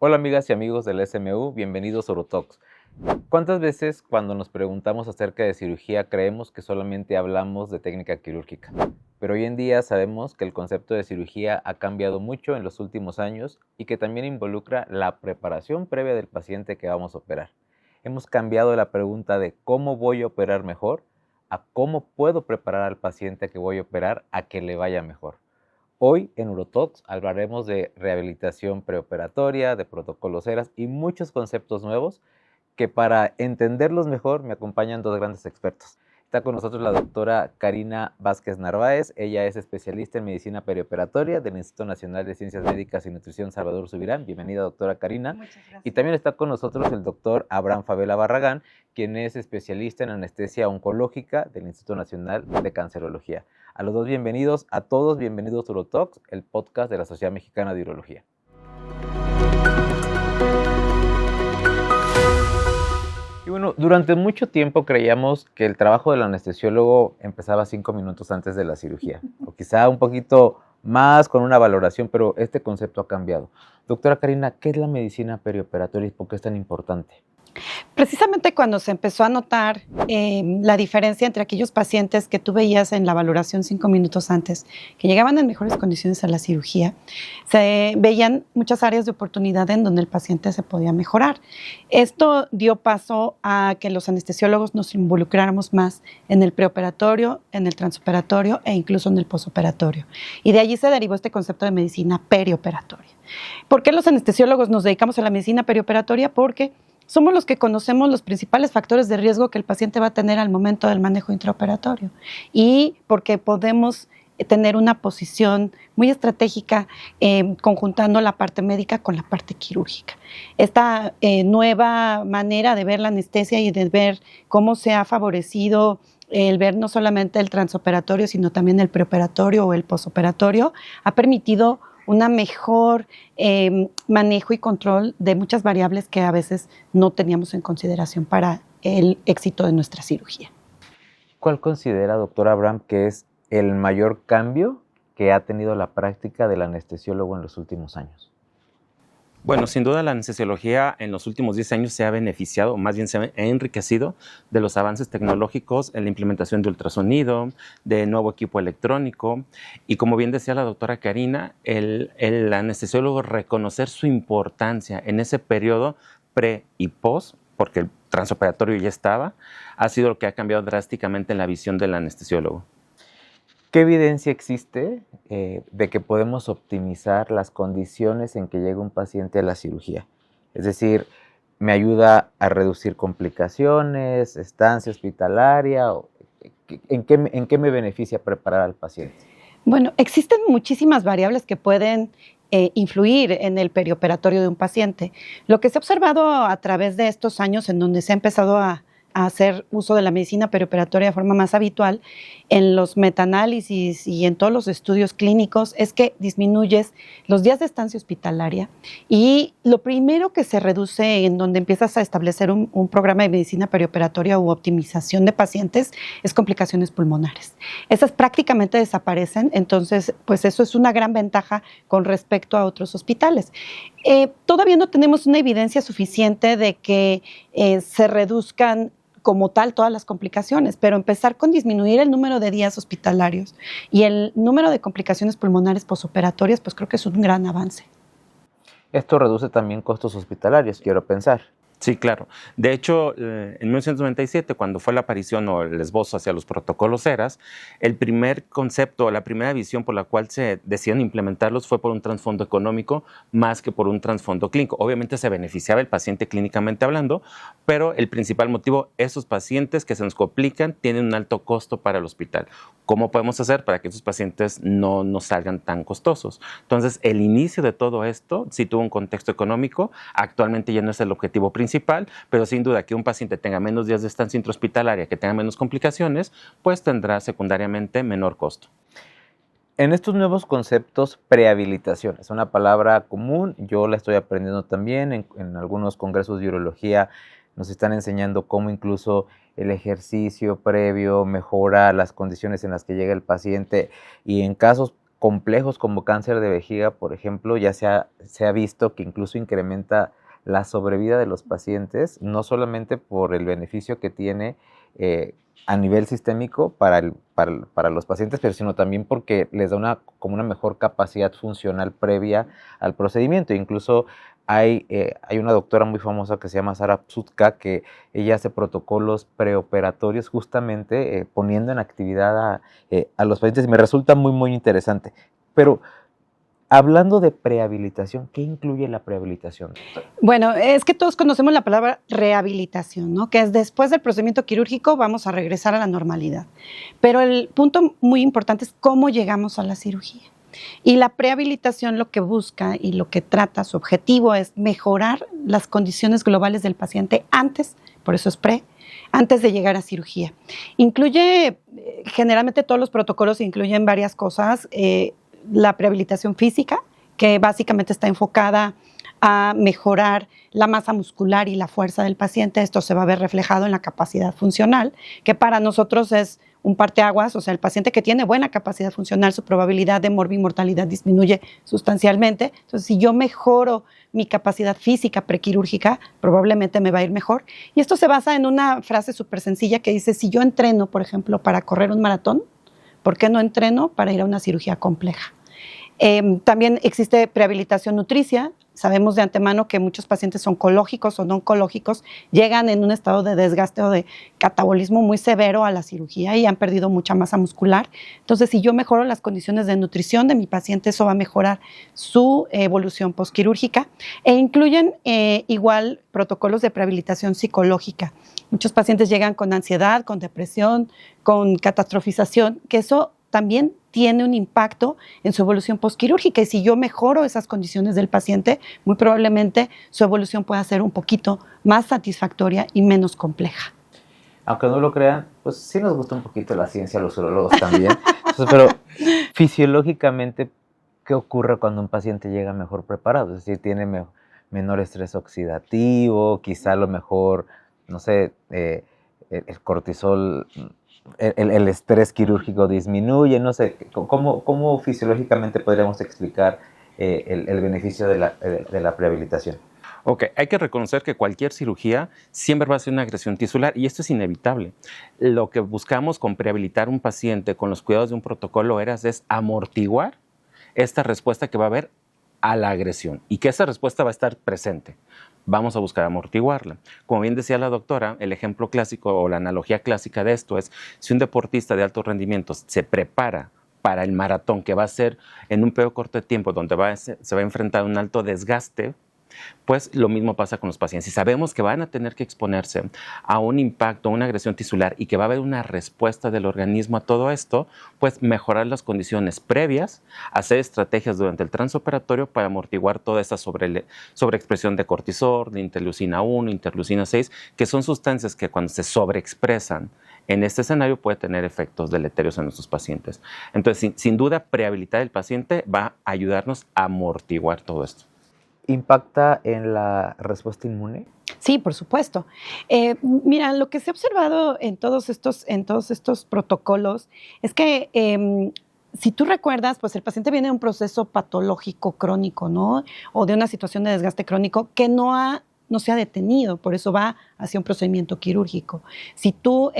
Hola amigas y amigos del SMU, bienvenidos a Urotalks. ¿Cuántas veces cuando nos preguntamos acerca de cirugía creemos que solamente hablamos de técnica quirúrgica? Pero hoy en día sabemos que el concepto de cirugía ha cambiado mucho en los últimos años y que también involucra la preparación previa del paciente que vamos a operar. Hemos cambiado la pregunta de cómo voy a operar mejor a cómo puedo preparar al paciente que voy a operar a que le vaya mejor. Hoy en Urotalks hablaremos de rehabilitación preoperatoria, de protocolos ERAS y muchos conceptos nuevos que para entenderlos mejor me acompañan dos grandes expertos. Está con nosotros la doctora Karina Vázquez Narváez. Ella es especialista en medicina perioperatoria del Instituto Nacional de Ciencias Médicas y Nutrición Salvador Subirán. Bienvenida, doctora Karina. Muchas gracias. Y también está con nosotros el doctor Abraham Favela Barragán, quien es especialista en anestesia oncológica del Instituto Nacional de Cancerología. A los dos bienvenidos, a todos bienvenidos a Urotalks, el podcast de la Sociedad Mexicana de Urología. Y bueno, durante mucho tiempo creíamos que el trabajo del anestesiólogo empezaba 5 minutos antes de la cirugía, o quizá un poquito más con una valoración, pero este concepto ha cambiado. Doctora Karina, ¿qué es la medicina perioperatoria y por qué es tan importante? Precisamente cuando se empezó a notar la diferencia entre aquellos pacientes que tú veías en la valoración 5 minutos antes, que llegaban en mejores condiciones a la cirugía, se veían muchas áreas de oportunidad en donde el paciente se podía mejorar. Esto dio paso a que los anestesiólogos nos involucráramos más en el preoperatorio, en el transoperatorio e incluso en el posoperatorio. Y de allí se derivó este concepto de medicina perioperatoria. ¿Por qué los anestesiólogos nos dedicamos a la medicina perioperatoria? Porque somos los que conocemos los principales factores de riesgo que el paciente va a tener al momento del manejo intraoperatorio y porque podemos tener una posición muy estratégica conjuntando la parte médica con la parte quirúrgica. Esta nueva manera de ver la anestesia y de ver cómo se ha favorecido el ver no solamente el transoperatorio, sino también el preoperatorio o el posoperatorio, ha permitido una mejor manejo y control de muchas variables que a veces no teníamos en consideración para el éxito de nuestra cirugía. ¿Cuál considera, doctor Abraham, que es el mayor cambio que ha tenido la práctica del anestesiólogo en los últimos años? Bueno, sin duda la anestesiología en los últimos 10 años se ha beneficiado, o más bien se ha enriquecido de los avances tecnológicos en la implementación de ultrasonido, de nuevo equipo electrónico y como bien decía la doctora Karina, el anestesiólogo reconocer su importancia en ese periodo pre y post, porque el transoperatorio ya estaba, ha sido lo que ha cambiado drásticamente en la visión del anestesiólogo. ¿Qué evidencia existe de que podemos optimizar las condiciones en que llega un paciente a la cirugía? Es decir, ¿me ayuda a reducir complicaciones, estancia hospitalaria? ¿En qué me beneficia preparar al paciente? Bueno, existen muchísimas variables que pueden influir en el perioperatorio de un paciente. Lo que se ha observado a través de estos años en donde se ha empezado a hacer uso de la medicina perioperatoria de forma más habitual en los metaanálisis y en todos los estudios clínicos es que disminuyes los días de estancia hospitalaria y lo primero que se reduce en donde empiezas a establecer un programa de medicina perioperatoria u optimización de pacientes es complicaciones pulmonares. Esas prácticamente desaparecen, entonces pues eso es una gran ventaja con respecto a otros hospitales. Todavía no tenemos una evidencia suficiente de que se reduzcan como tal todas las complicaciones, pero empezar con disminuir el número de días hospitalarios y el número de complicaciones pulmonares posoperatorias, pues creo que es un gran avance. Esto reduce también costos hospitalarios, quiero pensar. Sí, claro. De hecho, en 1997, cuando fue la aparición o el esbozo hacia los protocolos ERAS, el primer concepto, la primera visión por la cual se decidieron implementarlos fue por un trasfondo económico más que por un trasfondo clínico. Obviamente se beneficiaba el paciente clínicamente hablando, pero el principal motivo, esos pacientes que se nos complican tienen un alto costo para el hospital. ¿Cómo podemos hacer para que esos pacientes no salgan tan costosos? Entonces, el inicio de todo esto sí tuvo un contexto económico. Actualmente ya no es el objetivo principal, pero sin duda que un paciente tenga menos días de estancia intrahospitalaria, que tenga menos complicaciones, pues tendrá secundariamente menor costo. En estos nuevos conceptos, prehabilitación es una palabra común, yo la estoy aprendiendo también, en algunos congresos de urología nos están enseñando cómo incluso el ejercicio previo mejora las condiciones en las que llega el paciente y en casos complejos como cáncer de vejiga, por ejemplo, ya se ha visto que incluso incrementa la sobrevida de los pacientes, no solamente por el beneficio que tiene a nivel sistémico para los pacientes, pero sino también porque les da como una mejor capacidad funcional previa al procedimiento. Incluso hay una doctora muy famosa que se llama Sara Psutka, que ella hace protocolos preoperatorios justamente poniendo en actividad a los pacientes, y me resulta muy, muy interesante. Pero hablando de prehabilitación, ¿qué incluye la prehabilitación? Bueno, es que todos conocemos la palabra rehabilitación, ¿no? Que es después del procedimiento quirúrgico vamos a regresar a la normalidad. Pero el punto muy importante es cómo llegamos a la cirugía. Y la prehabilitación lo que busca y lo que trata, su objetivo es mejorar las condiciones globales del paciente antes, por eso es antes de llegar a cirugía. Incluye, generalmente todos los protocolos incluyen varias cosas. La prehabilitación física, que básicamente está enfocada a mejorar la masa muscular y la fuerza del paciente. Esto se va a ver reflejado en la capacidad funcional, que para nosotros es un parteaguas. O sea, el paciente que tiene buena capacidad funcional, su probabilidad de morbimortalidad disminuye sustancialmente. Entonces, si yo mejoro mi capacidad física prequirúrgica, probablemente me va a ir mejor. Y esto se basa en una frase súper sencilla que dice, si yo entreno, por ejemplo, para correr un maratón, ¿por qué no entreno para ir a una cirugía compleja? También existe prehabilitación nutricia. Sabemos de antemano que muchos pacientes oncológicos o no oncológicos llegan en un estado de desgaste o de catabolismo muy severo a la cirugía y han perdido mucha masa muscular. Entonces, si yo mejoro las condiciones de nutrición de mi paciente, eso va a mejorar su evolución postquirúrgica. E incluyen igual protocolos de prehabilitación psicológica. Muchos pacientes llegan con ansiedad, con depresión, con catastrofización, que eso también tiene un impacto en su evolución postquirúrgica. Y si yo mejoro esas condiciones del paciente, muy probablemente su evolución pueda ser un poquito más satisfactoria y menos compleja. Aunque no lo crean, pues sí nos gusta un poquito la ciencia, los urólogos también. Entonces, pero fisiológicamente, ¿qué ocurre cuando un paciente llega mejor preparado? Es decir, tiene menor estrés oxidativo, quizá a lo mejor, no sé, el cortisol, el estrés quirúrgico disminuye, no sé, ¿cómo fisiológicamente podríamos explicar el beneficio de la prehabilitación? Ok, hay que reconocer que cualquier cirugía siempre va a ser una agresión tisular y esto es inevitable. Lo que buscamos con prehabilitar un paciente con los cuidados de un protocolo ERAS es amortiguar esta respuesta que va a haber a la agresión y que esa respuesta va a estar presente. Vamos a buscar amortiguarla. Como bien decía la doctora, el ejemplo clásico o la analogía clásica de esto es si un deportista de alto rendimiento se prepara para el maratón, que va a ser en un periodo corto de tiempo, donde se va a enfrentar a un alto desgaste, pues lo mismo pasa con los pacientes. Si sabemos que van a tener que exponerse a un impacto, a una agresión tisular y que va a haber una respuesta del organismo a todo esto, pues mejorar las condiciones previas, hacer estrategias durante el transoperatorio para amortiguar toda esta sobreexpresión de cortisol, de interleucina 1, interleucina 6, que son sustancias que cuando se sobreexpresan en este escenario puede tener efectos deleterios en nuestros pacientes. Entonces, sin duda, prehabilitar el paciente va a ayudarnos a amortiguar todo esto. ¿Impacta en la respuesta inmune? Sí, por supuesto. Mira, lo que se ha observado en todos estos protocolos es que si tú recuerdas, pues el paciente viene de un proceso patológico crónico, ¿no? O de una situación de desgaste crónico que no se ha detenido, por eso va hacia un procedimiento quirúrgico. Si tú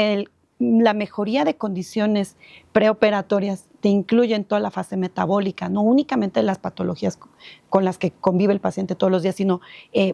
la mejoría de condiciones preoperatorias te incluye en toda la fase metabólica, no únicamente las patologías con las que convive el paciente todos los días, sino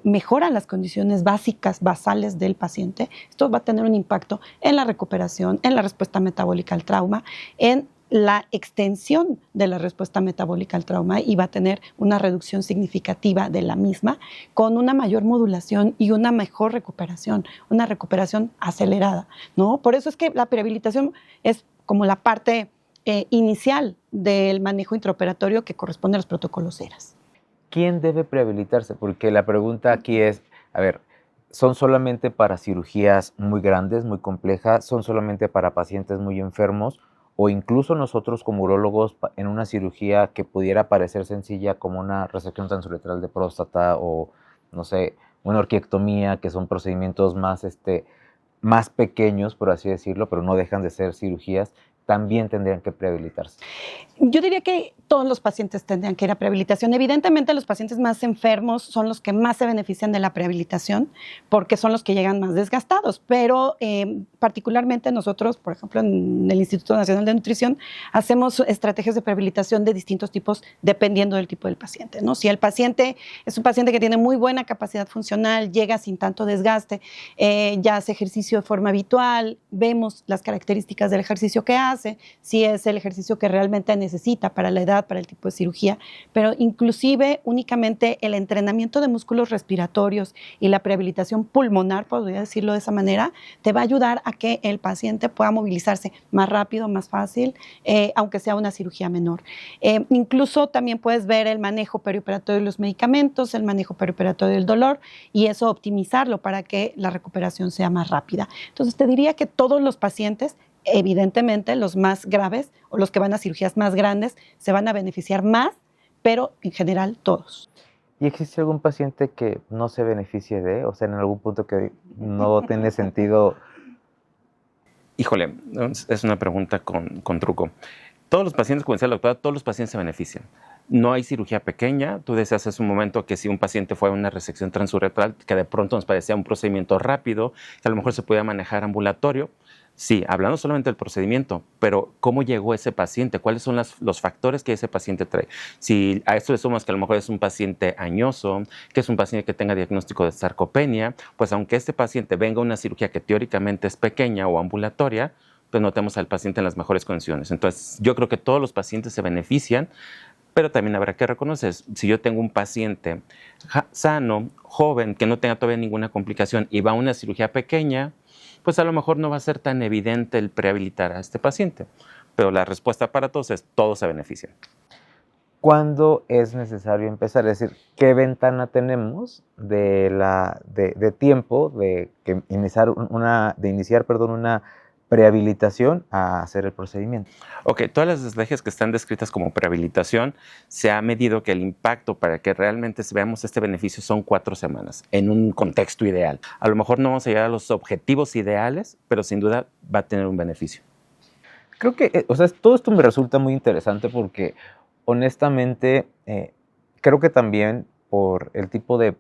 mejoran las condiciones básicas, basales del paciente. Esto va a tener un impacto en la recuperación, en la respuesta metabólica al trauma, en la extensión de la respuesta metabólica al trauma y va a tener una reducción significativa de la misma con una mayor modulación y una mejor recuperación, una recuperación acelerada, ¿no? Por eso es que la prehabilitación es como la parte inicial del manejo intraoperatorio que corresponde a los protocolos ERAS. ¿Quién debe prehabilitarse? Porque la pregunta aquí es, a ver, ¿son solamente para cirugías muy grandes, muy complejas? ¿Son solamente para pacientes muy enfermos? O incluso nosotros como urólogos en una cirugía que pudiera parecer sencilla como una resección transuretral de próstata o, no sé, una orquiectomía, que son procedimientos más pequeños, por así decirlo, pero no dejan de ser cirugías. también tendrían que prehabilitarse? Yo diría que todos los pacientes tendrían que ir a prehabilitación. Evidentemente, los pacientes más enfermos son los que más se benefician de la prehabilitación porque son los que llegan más desgastados. Pero particularmente nosotros, por ejemplo, en el Instituto Nacional de Nutrición, hacemos estrategias de prehabilitación de distintos tipos dependiendo del tipo del paciente, ¿no? Si el paciente es un paciente que tiene muy buena capacidad funcional, llega sin tanto desgaste, ya hace ejercicio de forma habitual, vemos las características del ejercicio que hace, si es el ejercicio que realmente necesita para la edad, para el tipo de cirugía, pero inclusive únicamente el entrenamiento de músculos respiratorios y la prehabilitación pulmonar, podría decirlo de esa manera, te va a ayudar a que el paciente pueda movilizarse más rápido, más fácil, aunque sea una cirugía menor. Incluso también puedes ver el manejo perioperatorio de los medicamentos, el manejo perioperatorio del dolor y eso optimizarlo para que la recuperación sea más rápida. Entonces te diría que todos los pacientes, evidentemente los más graves o los que van a cirugías más grandes se van a beneficiar más, pero en general todos. ¿Y existe algún paciente que no se beneficie de, o sea, en algún punto que no tiene sentido? Híjole, es una pregunta con truco. Todos los pacientes, como decía la doctora, todos los pacientes se benefician. No hay cirugía pequeña. Tú decías hace un momento que si un paciente fue a una resección transuretral, que de pronto nos parecía un procedimiento rápido, que a lo mejor se podía manejar ambulatorio. Sí, hablando solamente del procedimiento, pero ¿cómo llegó ese paciente? ¿Cuáles son los factores que ese paciente trae? Si a esto le sumas que a lo mejor es un paciente añoso, que es un paciente que tenga diagnóstico de sarcopenia, pues aunque este paciente venga a una cirugía que teóricamente es pequeña o ambulatoria, pues no tenemos al paciente en las mejores condiciones. Entonces, yo creo que todos los pacientes se benefician, pero también habrá que reconocer, si yo tengo un paciente sano, joven, que no tenga todavía ninguna complicación y va a una cirugía pequeña, pues a lo mejor no va a ser tan evidente el prehabilitar a este paciente. Pero la respuesta para todos es, todos se benefician. ¿Cuándo es necesario empezar? Es decir, ¿qué ventana tenemos de tiempo de iniciar una prehabilitación a hacer el procedimiento? Ok, todas las estrategias que están descritas como prehabilitación, se ha medido que el impacto para que realmente veamos este beneficio son 4 semanas, en un contexto ideal. A lo mejor no vamos a llegar a los objetivos ideales, pero sin duda va a tener un beneficio. Creo que, o sea, todo esto me resulta muy interesante porque, honestamente, creo que también por el tipo de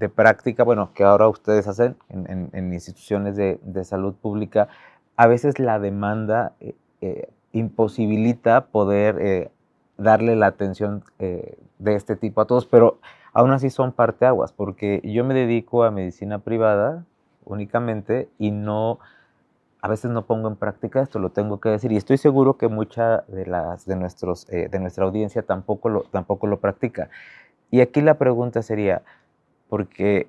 práctica, bueno, que ahora ustedes hacen en instituciones de salud pública, a veces la demanda imposibilita poder darle la atención de este tipo a todos, pero aún así son parteaguas, porque yo me dedico a medicina privada únicamente y a veces no pongo en práctica esto, lo tengo que decir, y estoy seguro que mucha de nuestra audiencia tampoco lo practica. Y aquí la pregunta sería, porque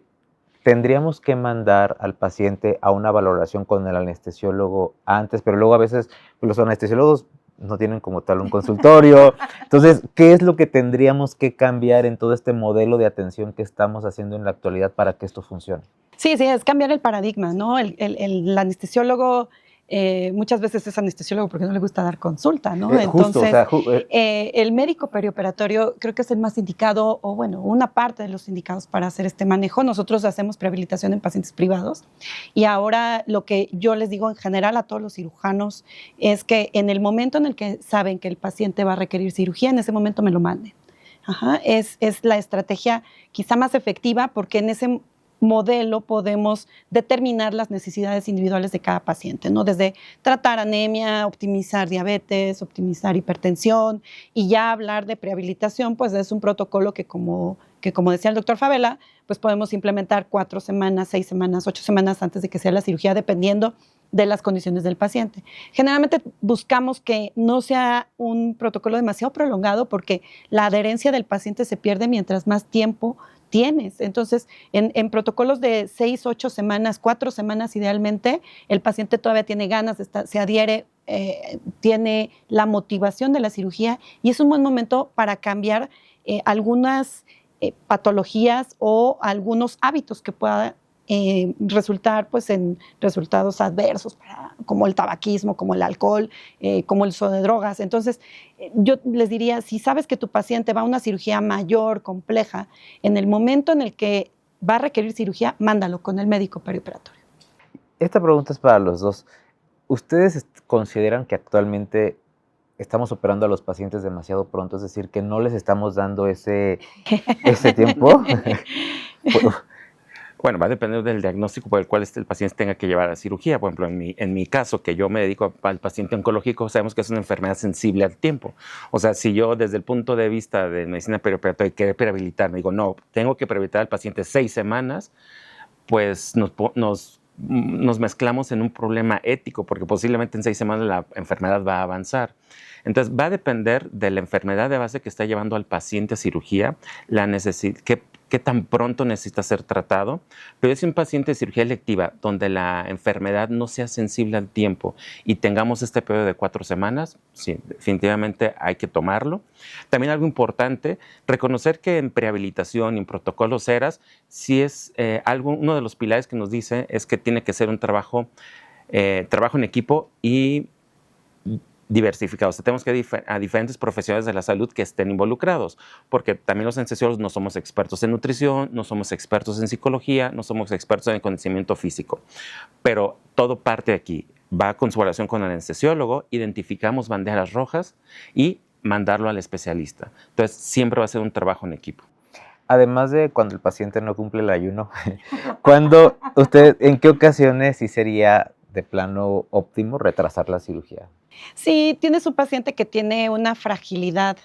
tendríamos que mandar al paciente a una valoración con el anestesiólogo antes, pero luego a veces los anestesiólogos no tienen como tal un consultorio. Entonces, ¿qué es lo que tendríamos que cambiar en todo este modelo de atención que estamos haciendo en la actualidad para que esto funcione? Sí, es cambiar el paradigma, ¿no? El anestesiólogo muchas veces es anestesiólogo porque no le gusta dar consulta, ¿no? Justo, Entonces, o sea, el médico perioperatorio creo que es el más indicado, o bueno, una parte de los indicados para hacer este manejo. Nosotros hacemos prehabilitación en pacientes privados y ahora lo que yo les digo en general a todos los cirujanos es que en el momento en el que saben que el paciente va a requerir cirugía, en ese momento me lo manden. Ajá, es la estrategia quizá más efectiva porque en ese modelo podemos determinar las necesidades individuales de cada paciente, ¿no? Desde tratar anemia, optimizar diabetes, optimizar hipertensión y ya hablar de prehabilitación, pues es un protocolo que como decía el doctor Favela, pues podemos implementar 4 semanas, 6 semanas, 8 semanas antes de que sea la cirugía, dependiendo de las condiciones del paciente. Generalmente buscamos que no sea un protocolo demasiado prolongado porque la adherencia del paciente se pierde mientras más tiempo tienes. Entonces, en protocolos de 6, 8 semanas, 4 semanas idealmente, el paciente todavía tiene ganas, se adhiere, tiene la motivación de la cirugía y es un buen momento para cambiar algunas patologías o algunos hábitos que puedan resultar pues, en resultados adversos, como el tabaquismo, como el alcohol, como el uso de drogas. Entonces, yo les diría, si sabes que tu paciente va a una cirugía mayor, compleja, en el momento en el que va a requerir cirugía, mándalo con el médico perioperatorio. Esta pregunta es para los dos. ¿Ustedes consideran que actualmente estamos operando a los pacientes demasiado pronto? Es decir, que no les estamos dando ese tiempo. Bueno, va a depender del diagnóstico por el cual el paciente tenga que llevar a cirugía. Por ejemplo, en mi caso, que yo me dedico al paciente oncológico, sabemos que es una enfermedad sensible al tiempo. O sea, si yo desde el punto de vista de medicina perioperatoria quiero prehabilitarme, digo, no, tengo que prehabilitar al paciente 6 semanas, pues nos mezclamos en un problema ético, porque posiblemente en 6 semanas la enfermedad va a avanzar. Entonces, va a depender de la enfermedad de base que está llevando al paciente a cirugía, la necesidad, qué tan pronto necesita ser tratado. Pero es un paciente de cirugía electiva donde la enfermedad no sea sensible al tiempo y tengamos este periodo de 4 semanas, sí, definitivamente hay que tomarlo. También algo importante, reconocer que en prehabilitación y en protocolos ERAS, sí es uno de los pilares que nos dice es que tiene que ser un trabajo en equipo y diversificados. Tenemos que ir a diferentes profesionales de la salud que estén involucrados, porque también los anestesiólogos no somos expertos en nutrición, no somos expertos en psicología, no somos expertos en el conocimiento físico, pero todo parte de aquí. Va con su relación con el anestesiólogo, identificamos banderas rojas y mandarlo al especialista. Entonces, siempre va a ser un trabajo en equipo. Además de cuando el paciente no cumple el ayuno, ¿en qué ocasiones sí sería de plano óptimo retrasar la cirugía? Si tienes un paciente que tiene una fragilidad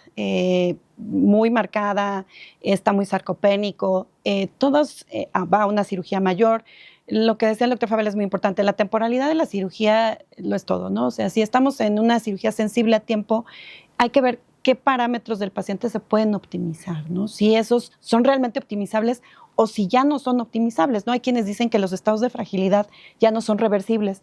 muy marcada, está muy sarcopénico, va a una cirugía mayor. Lo que decía el doctor Fabel es muy importante. La temporalidad de la cirugía lo es todo, ¿no? O sea, si estamos en una cirugía sensible a tiempo, hay que ver qué parámetros del paciente se pueden optimizar, ¿no? Si esos son realmente optimizables o si ya no son optimizables, ¿no? Hay quienes dicen que los estados de fragilidad ya no son reversibles,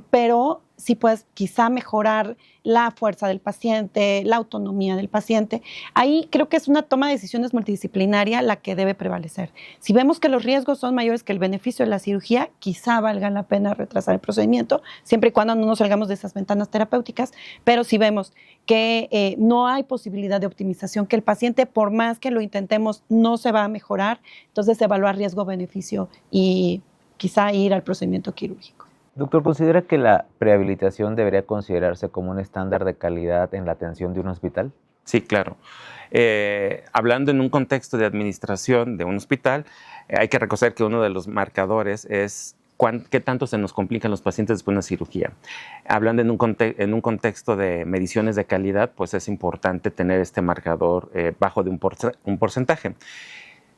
pero sí puedes quizá mejorar la fuerza del paciente, la autonomía del paciente. Ahí creo que es una toma de decisiones multidisciplinaria la que debe prevalecer. Si vemos que los riesgos son mayores que el beneficio de la cirugía, quizá valga la pena retrasar el procedimiento, siempre y cuando no nos salgamos de esas ventanas terapéuticas, pero si vemos que no hay posibilidad de optimización, que el paciente, por más que lo intentemos, no se va a mejorar, entonces evaluar riesgo-beneficio y quizá ir al procedimiento quirúrgico. Doctor, ¿considera que la prehabilitación debería considerarse como un estándar de calidad en la atención de un hospital? Sí, claro. Hablando en un contexto de administración de un hospital, hay que reconocer que uno de los marcadores es qué tanto se nos complican los pacientes después de una cirugía. Hablando en un contexto de mediciones de calidad, pues es importante tener este marcador bajo de un porcentaje.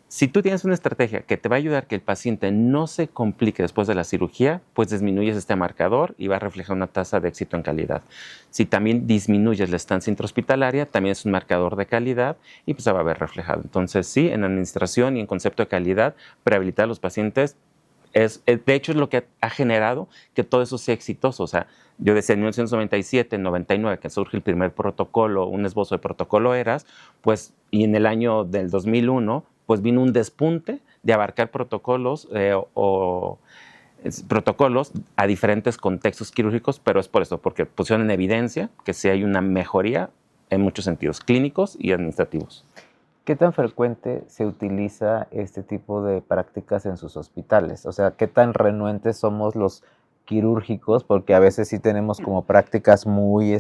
Si tú tienes una estrategia que te va a ayudar a que el paciente no se complique después de la cirugía, pues disminuyes este marcador y va a reflejar una tasa de éxito en calidad. Si también disminuyes la estancia intrahospitalaria, también es un marcador de calidad y pues se va a ver reflejado. Entonces, sí, en administración y en concepto de calidad, prehabilitar a los pacientes de hecho, es lo que ha generado que todo eso sea exitoso. O sea, yo decía en 1997, en 99, que surge el primer protocolo, un esbozo de protocolo ERAS, pues, y en el año del 2001, pues vino un despunte de abarcar protocolos protocolos a diferentes contextos quirúrgicos, pero es por eso, porque pusieron en evidencia que sí hay una mejoría en muchos sentidos, clínicos y administrativos. ¿Qué tan frecuente se utiliza este tipo de prácticas en sus hospitales? O sea, ¿qué tan renuentes somos los quirúrgicos? Porque a veces sí tenemos como prácticas muy,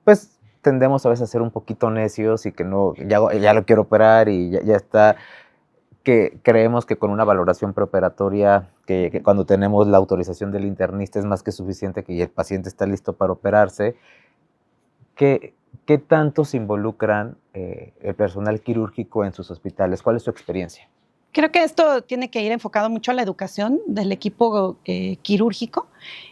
pues tendemos a veces a ser un poquito necios y que no, ya lo quiero operar y ya está, que creemos que con una valoración preoperatoria, que cuando tenemos la autorización del internista es más que suficiente, que el paciente está listo para operarse. ¿Qué tanto se involucran el personal quirúrgico en sus hospitales? ¿Cuál es su experiencia? Creo que esto tiene que ir enfocado mucho a la educación del equipo quirúrgico.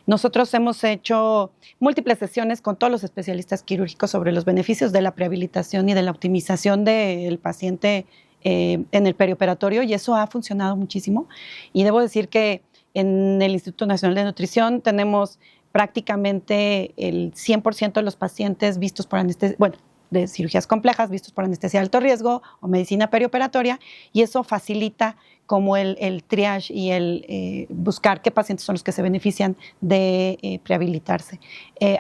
Nosotros hemos hecho múltiples sesiones con todos los especialistas quirúrgicos sobre los beneficios de la prehabilitación y de la optimización del paciente en el perioperatorio, y eso ha funcionado muchísimo. Y debo decir que en el Instituto Nacional de Nutrición tenemos prácticamente el 100% de los pacientes vistos por anestesia, de cirugías complejas, vistos por anestesia de alto riesgo o medicina perioperatoria, y eso facilita como el triage y el buscar qué pacientes son los que se benefician de prehabilitarse.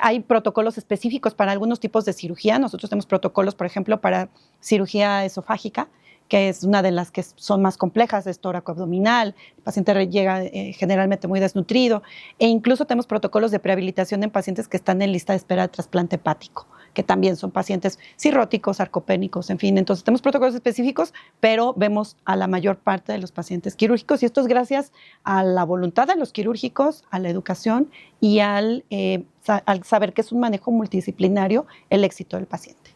Hay protocolos específicos para algunos tipos de cirugía. Nosotros tenemos protocolos, por ejemplo, para cirugía esofágica, que es una de las que son más complejas, es tóraco-abdominal, el paciente llega generalmente muy desnutrido, e incluso tenemos protocolos de prehabilitación en pacientes que están en lista de espera de trasplante hepático, que también son pacientes cirróticos, sarcopénicos, en fin. Entonces tenemos protocolos específicos, pero vemos a la mayor parte de los pacientes quirúrgicos, y esto es gracias a la voluntad de los quirúrgicos, a la educación y al saber que es un manejo multidisciplinario el éxito del paciente.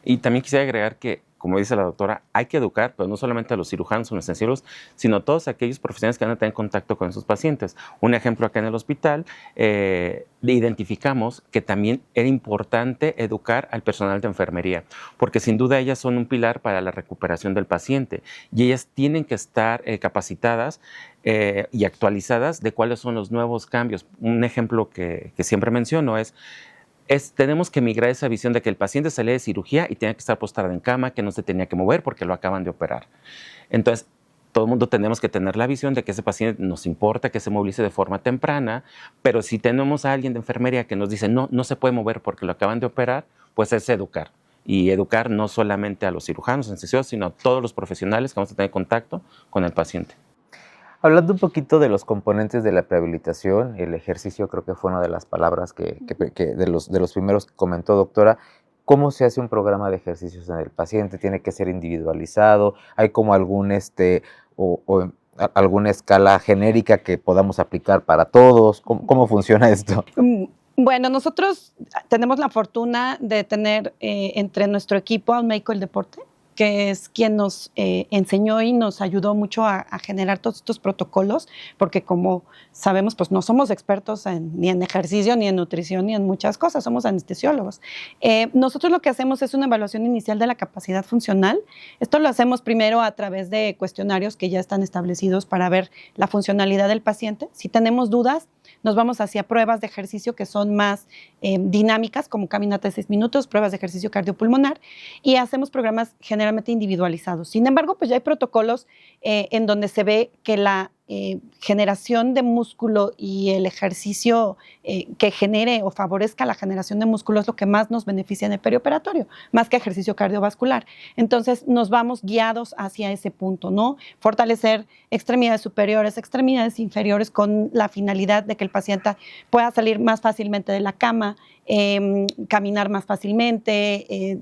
Y también quisiera agregar que, como dice la doctora, hay que educar, pero no solamente a los cirujanos o los anestesiólogos, sino a todos aquellos profesionales que van a tener contacto con esos pacientes. Un ejemplo, acá en el hospital, identificamos que también era importante educar al personal de enfermería, porque sin duda ellas son un pilar para la recuperación del paciente, y ellas tienen que estar capacitadas y actualizadas de cuáles son los nuevos cambios. Un ejemplo que siempre menciono tenemos que migrar esa visión de que el paciente salía de cirugía y tenía que estar postrado en cama, que no se tenía que mover porque lo acaban de operar. Entonces, todo el mundo tenemos que tener la visión de que ese paciente nos importa que se movilice de forma temprana, pero si tenemos a alguien de enfermería que nos dice no se puede mover porque lo acaban de operar, pues es educar. Y educar no solamente a los cirujanos, anestesiólogos, sino a todos los profesionales que vamos a tener contacto con el paciente. Hablando un poquito de los componentes de la prehabilitación, el ejercicio creo que fue una de las palabras que de los primeros que comentó, doctora. ¿Cómo se hace un programa de ejercicios en el paciente? ¿Tiene que ser individualizado? ¿Hay como alguna escala genérica que podamos aplicar para todos? ¿Cómo funciona esto? Bueno, nosotros tenemos la fortuna de tener entre nuestro equipo a un médico del deporte, que es quien nos enseñó y nos ayudó mucho a generar todos estos protocolos, porque como sabemos, pues no somos expertos ni en ejercicio, ni en nutrición, ni en muchas cosas, somos anestesiólogos. Nosotros lo que hacemos es una evaluación inicial de la capacidad funcional. Esto lo hacemos primero a través de cuestionarios que ya están establecidos para ver la funcionalidad del paciente. Si tenemos dudas, nos vamos hacia pruebas de ejercicio que son más dinámicas, como caminata de 6 minutos, pruebas de ejercicio cardiopulmonar, y hacemos programas generalmente individualizados. Sin embargo, pues ya hay protocolos en donde se ve que la generación de músculo y el ejercicio que genere o favorezca la generación de músculo es lo que más nos beneficia en el perioperatorio, más que ejercicio cardiovascular. Entonces nos vamos guiados hacia ese punto, ¿no? Fortalecer extremidades superiores, extremidades inferiores, con la finalidad de que el paciente pueda salir más fácilmente de la cama, caminar más fácilmente,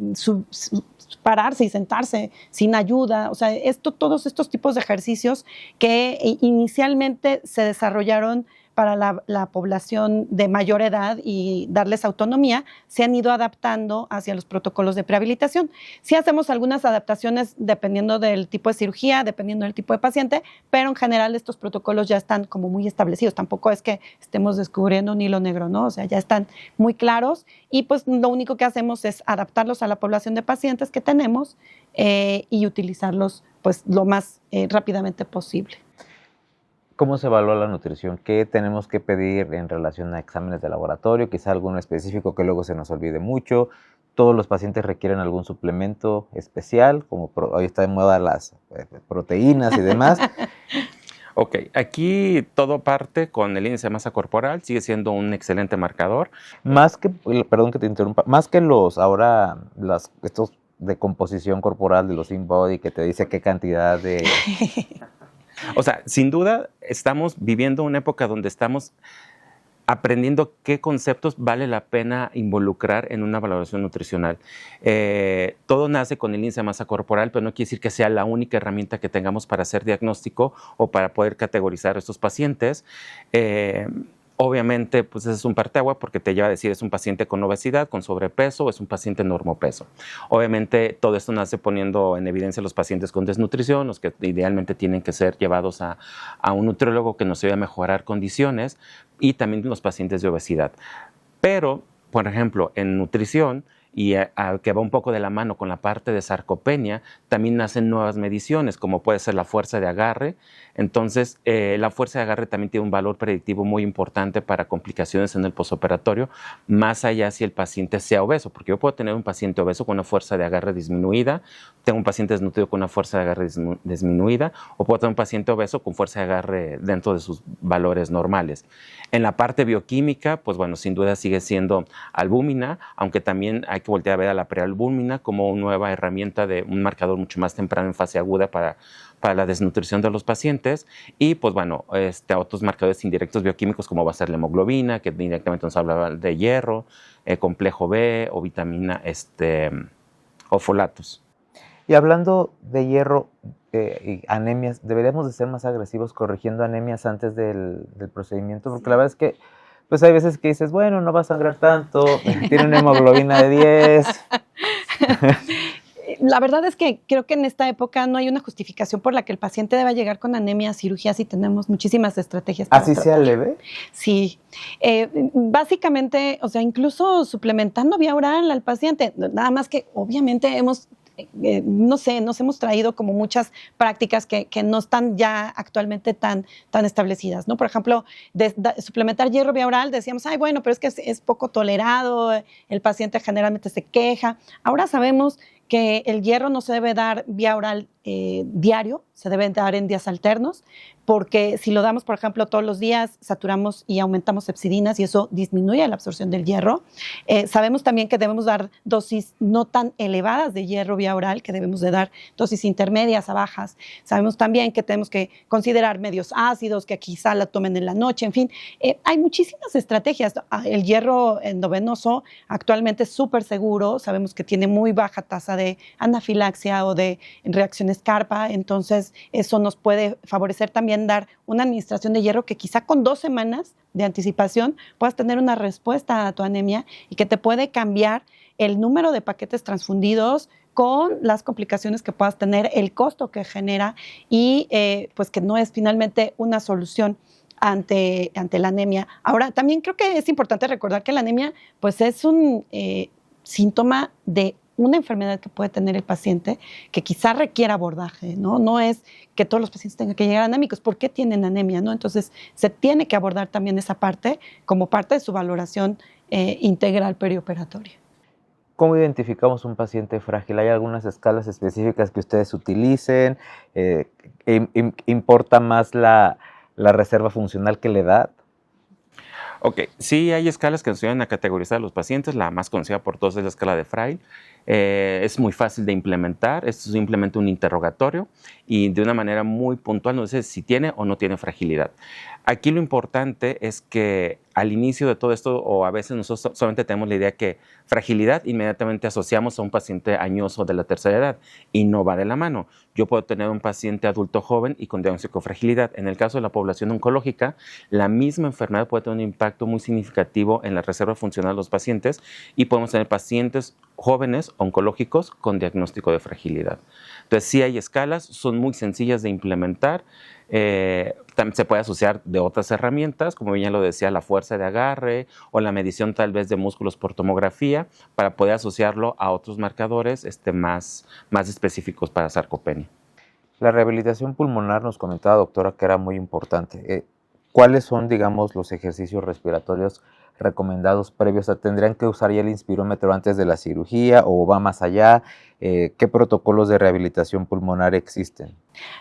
pararse y sentarse sin ayuda. O sea, todos estos tipos de ejercicios que inicialmente se desarrollaron para la población de mayor edad y darles autonomía, se han ido adaptando hacia los protocolos de prehabilitación. Sí hacemos algunas adaptaciones dependiendo del tipo de cirugía, dependiendo del tipo de paciente, pero en general estos protocolos ya están como muy establecidos. Tampoco es que estemos descubriendo un hilo negro, ¿no? O sea, ya están muy claros, y pues lo único que hacemos es adaptarlos a la población de pacientes que tenemos y utilizarlos pues lo más rápidamente posible. ¿Cómo se evalúa la nutrición? ¿Qué tenemos que pedir en relación a exámenes de laboratorio? Quizá alguno específico que luego se nos olvide mucho. ¿Todos los pacientes requieren algún suplemento especial? Como hoy está de moda las proteínas y demás. Ok, aquí todo parte con el índice de masa corporal, sigue siendo un excelente marcador. Más que, perdón que te interrumpa, más que estos de composición corporal de los InBody que te dice qué cantidad de... O sea, sin duda estamos viviendo una época donde estamos aprendiendo qué conceptos vale la pena involucrar en una valoración nutricional. Todo nace con el índice de masa corporal, pero no quiere decir que sea la única herramienta que tengamos para hacer diagnóstico o para poder categorizar a estos pacientes. Obviamente, pues ese es un parteaguas porque te lleva a decir es un paciente con obesidad, con sobrepeso o es un paciente normopeso. Obviamente, todo esto nace poniendo en evidencia a los pacientes con desnutrición, los que idealmente tienen que ser llevados a un nutriólogo que nos ayude a mejorar condiciones, y también los pacientes de obesidad. Pero, por ejemplo, en nutrición, y que va un poco de la mano con la parte de sarcopenia, también nacen nuevas mediciones, como puede ser la fuerza de agarre. Entonces, la fuerza de agarre también tiene un valor predictivo muy importante para complicaciones en el posoperatorio, más allá si el paciente sea obeso, porque yo puedo tener un paciente obeso con una fuerza de agarre disminuida, tengo un paciente desnutrido con una fuerza de agarre disminuida, o puedo tener un paciente obeso con fuerza de agarre dentro de sus valores normales. En la parte bioquímica, pues bueno, sin duda sigue siendo albúmina, aunque también hay que voltear a ver a la prealbúmina como una nueva herramienta de un marcador mucho más temprano en fase aguda para la desnutrición de los pacientes y pues bueno, a otros marcadores indirectos bioquímicos como va a ser la hemoglobina, que directamente nos habla de hierro, complejo B o vitamina o folatos. Y hablando de hierro y anemias, ¿deberíamos de ser más agresivos corrigiendo anemias antes del procedimiento? Porque la verdad es que pues hay veces que dices, bueno, no va a sangrar tanto, tiene una hemoglobina de 10. La verdad es que creo que en esta época no hay una justificación por la que el paciente deba llegar con anemia a cirugía si tenemos muchísimas estrategias para ¿Así sea leve? Sí. Básicamente, o sea, incluso suplementando vía oral al paciente, nada más que obviamente no sé, nos hemos traído como muchas prácticas que no están ya actualmente tan establecidas, ¿no? Por ejemplo, suplementar hierro vía oral, decíamos, ay, bueno, pero es que es poco tolerado, el paciente generalmente se queja. Ahora sabemos que el hierro no se debe dar vía oral diario, se debe dar en días alternos, porque si lo damos, por ejemplo, todos los días, saturamos y aumentamos hepsidinas y eso disminuye la absorción del hierro. Sabemos también que debemos dar dosis no tan elevadas de hierro vía oral, que debemos de dar dosis intermedias a bajas. Sabemos también que tenemos que considerar medios ácidos, que quizá la tomen en la noche, en fin. Hay muchísimas estrategias. El hierro endovenoso actualmente es súper seguro, sabemos que tiene muy baja tasa de anafilaxia o de reacciones CARPA, entonces eso nos puede favorecer también dar una administración de hierro que quizá con 2 semanas de anticipación puedas tener una respuesta a tu anemia y que te puede cambiar el número de paquetes transfundidos con las complicaciones que puedas tener, el costo que genera y pues que no es finalmente una solución ante la anemia. Ahora, también creo que es importante recordar que la anemia pues es un síntoma de una enfermedad que puede tener el paciente que quizá requiera abordaje, ¿no? No es que todos los pacientes tengan que llegar anémicos. ¿Por qué tienen anemia, no? Entonces, se tiene que abordar también esa parte como parte de su valoración integral perioperatoria. ¿Cómo identificamos un paciente frágil? ¿Hay algunas escalas específicas que ustedes utilicen? ¿Importa más la reserva funcional que la edad? Ok, sí hay escalas que nos ayudan a categorizar a los pacientes. La más conocida por todos es la escala de Frail. Es muy fácil de implementar. Esto es simplemente un interrogatorio y de una manera muy puntual nos dice si tiene o no tiene fragilidad. Aquí lo importante es que al inicio de todo esto, o a veces nosotros solamente tenemos la idea que fragilidad inmediatamente asociamos a un paciente añoso de la tercera edad y no va de la mano. Yo puedo tener un paciente adulto joven y con diagnóstico de fragilidad. En el caso de la población oncológica, la misma enfermedad puede tener un impacto muy significativo en la reserva funcional de los pacientes y podemos tener pacientes jóvenes oncológicos con diagnóstico de fragilidad. Entonces, sí hay escalas, son muy sencillas de implementar. También se puede asociar de otras herramientas, como bien lo decía, la fuerza de agarre o la medición tal vez de músculos por tomografía para poder asociarlo a otros marcadores más específicos para sarcopenia. La rehabilitación pulmonar nos comentaba, doctora, que era muy importante. ¿Cuáles son, digamos, los ejercicios respiratorios recomendados previos? ¿Tendrían que usar ya el inspirómetro antes de la cirugía o va más allá? ¿Qué protocolos de rehabilitación pulmonar existen?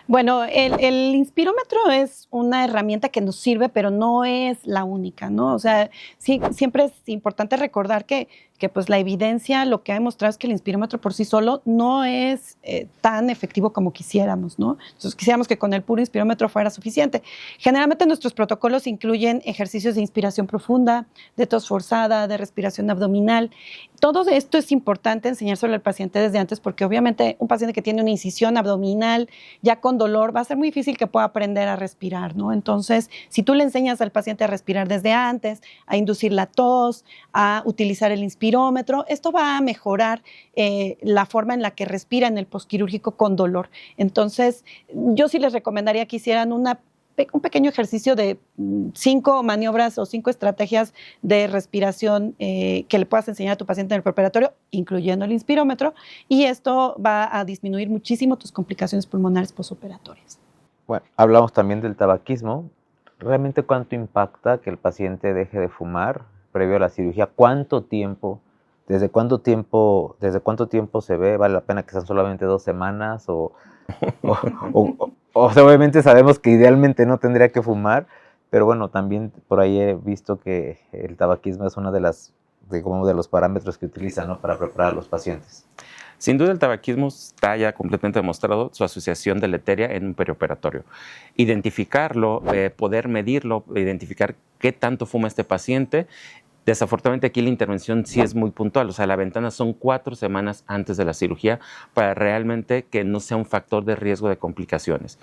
Bueno, el inspirómetro es una herramienta que nos sirve, pero no es la única, ¿no? O sea, sí, siempre es importante recordar que pues la evidencia lo que ha demostrado es que el inspirómetro por sí solo no es tan efectivo como quisiéramos, ¿no? Entonces quisiéramos que con el puro inspirómetro fuera suficiente. Generalmente nuestros protocolos incluyen ejercicios de inspiración profunda, de tos forzada, de respiración abdominal. Todo esto es importante enseñárselo al paciente desde antes porque obviamente un paciente que tiene una incisión abdominal ya con dolor va a ser muy difícil que pueda aprender a respirar, ¿no? Entonces, si tú le enseñas al paciente a respirar desde antes, a inducir la tos, a utilizar el inspirómetro, esto va a mejorar la forma en la que respira en el postquirúrgico con dolor. Entonces, yo sí les recomendaría que hicieran un pequeño ejercicio de 5 maniobras o 5 estrategias de respiración que le puedas enseñar a tu paciente en el preoperatorio, incluyendo el inspirómetro, y esto va a disminuir muchísimo tus complicaciones pulmonares postoperatorias. Bueno, hablamos también del tabaquismo. ¿Realmente cuánto impacta que el paciente deje de fumar previo a la cirugía? ¿Cuánto tiempo? ¿Desde cuánto tiempo se ve? ¿Vale la pena que sean solamente 2 semanas? O sea, obviamente sabemos que idealmente no tendría que fumar, pero bueno, también por ahí he visto que el tabaquismo es una de las como de los parámetros que utilizan, ¿no?, para preparar a los pacientes. Sin duda el tabaquismo está ya completamente demostrado su asociación deletérea en un perioperatorio. Identificarlo, poder medirlo, identificar qué tanto fuma este paciente. Desafortunadamente aquí la intervención sí es muy puntual, o sea, la ventana son 4 semanas antes de la cirugía para realmente que no sea un factor de riesgo de complicaciones.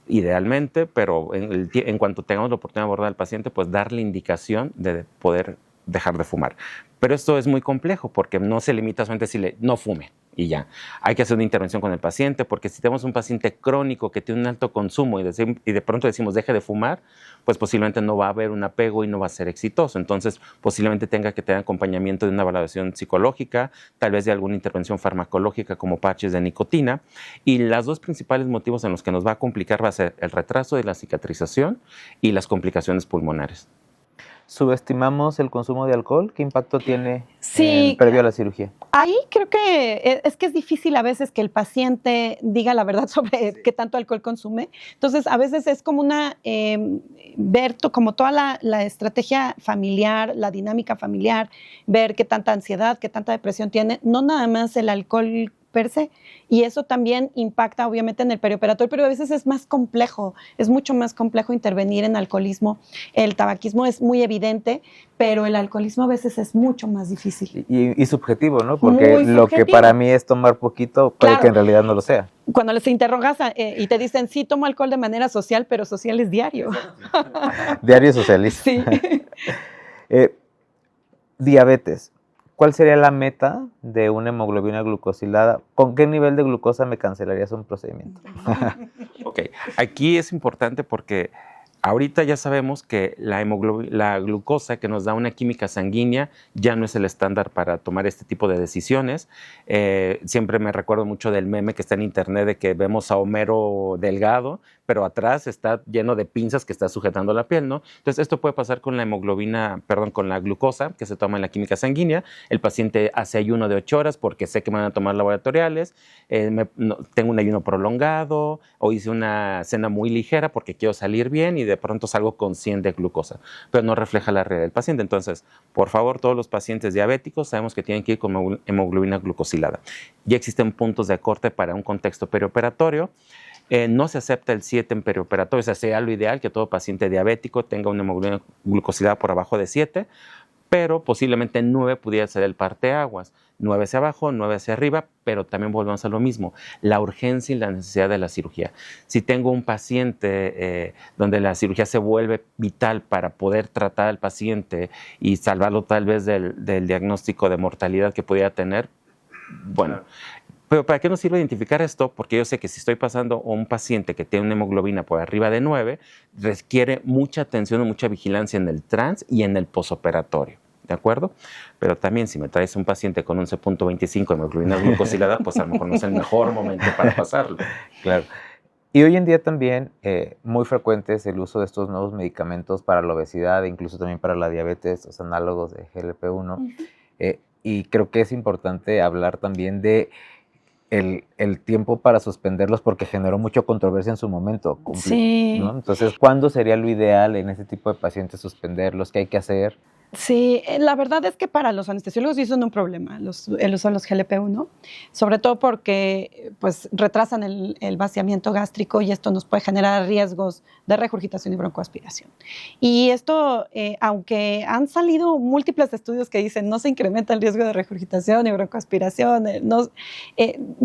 Idealmente, pero en cuanto tengamos la oportunidad de abordar al paciente, pues darle indicación de poder dejar de fumar. Pero esto es muy complejo porque no se limita solamente a decirle no fume y ya. Hay que hacer una intervención con el paciente porque si tenemos un paciente crónico que tiene un alto consumo y de pronto decimos deje de fumar, pues posiblemente no va a haber un apego y no va a ser exitoso. Entonces posiblemente tenga que tener acompañamiento de una valoración psicológica, tal vez de alguna intervención farmacológica como parches de nicotina. Y los dos principales motivos en los que nos va a complicar va a ser el retraso de la cicatrización y las complicaciones pulmonares. ¿Subestimamos el consumo de alcohol? ¿Qué impacto tiene Sí, previo a la cirugía? ahí creo que es difícil a veces que el paciente diga la verdad sobre qué tanto alcohol consume. Entonces, a veces es como ver como toda la estrategia familiar, la dinámica familiar, ver qué tanta ansiedad, qué tanta depresión tiene, no nada más el alcohol per se, y eso también impacta obviamente en el perioperatorio, pero a veces es más complejo, es mucho más complejo intervenir en alcoholismo. El tabaquismo es muy evidente, pero el alcoholismo a veces es mucho más difícil. Y subjetivo, ¿no? Porque Muy lo que subjetivo. para mí es tomar poquito puede Claro. que en realidad no lo sea. Cuando les interrogas y te dicen, sí, tomo alcohol de manera social, pero social es diario. Diario socialista. Sí. Diabetes. ¿Cuál sería la meta de una hemoglobina glucosilada? ¿Con qué nivel de glucosa me cancelarías un procedimiento? Ok, aquí es importante porque ahorita ya sabemos que la glucosa que nos da una química sanguínea ya no es el estándar para tomar este tipo de decisiones. Siempre me recuerdo mucho del meme que está en internet de que vemos a Homero delgado, pero atrás está lleno de pinzas que está sujetando la piel, ¿no? Entonces esto puede pasar con con la glucosa que se toma en la química sanguínea. El paciente hace ayuno de 8 horas porque sé que me van a tomar laboratoriales, tengo un ayuno prolongado o hice una cena muy ligera porque quiero salir bien y de pronto salgo con 100 de glucosa, pero no refleja la realidad del paciente. Entonces, por favor, todos los pacientes diabéticos sabemos que tienen que ir con hemoglobina glucosilada. Ya existen puntos de corte para un contexto perioperatorio. No se acepta el 7 en perioperatorio, o sea, sería lo ideal que todo paciente diabético tenga una hemoglobina glucosilada por abajo de 7, pero posiblemente 9 pudiera ser el parteaguas. 9 hacia abajo, 9 hacia arriba, pero también volvemos a lo mismo, la urgencia y la necesidad de la cirugía. Si tengo un paciente donde la cirugía se vuelve vital para poder tratar al paciente y salvarlo tal vez del diagnóstico de mortalidad que pudiera tener, bueno. Pero ¿para qué nos sirve identificar esto? Porque yo sé que si estoy pasando a un paciente que tiene una hemoglobina por arriba de 9, requiere mucha atención y mucha vigilancia en el trans y en el posoperatorio, ¿de acuerdo? Pero también si me traes un paciente con 11.25 de hemoglobina glucosilada, pues a lo mejor no es el mejor momento para pasarlo. Claro. Y hoy en día también muy frecuente es el uso de estos nuevos medicamentos para la obesidad e incluso también para la diabetes, los análogos de GLP-1. Uh-huh. Y creo que es importante hablar también de el tiempo para suspenderlos porque generó mucha controversia en su momento. Sí. ¿No? Entonces, ¿cuándo sería lo ideal en este tipo de pacientes suspenderlos? ¿Qué hay que hacer? Sí, la verdad es que para los anestesiólogos sí son un problema el uso de los GLP-1, sobre todo porque pues, retrasan el vaciamiento gástrico y esto nos puede generar riesgos de regurgitación y broncoaspiración. Y esto, aunque han salido múltiples estudios que dicen no se incrementa el riesgo de regurgitación y broncoaspiración,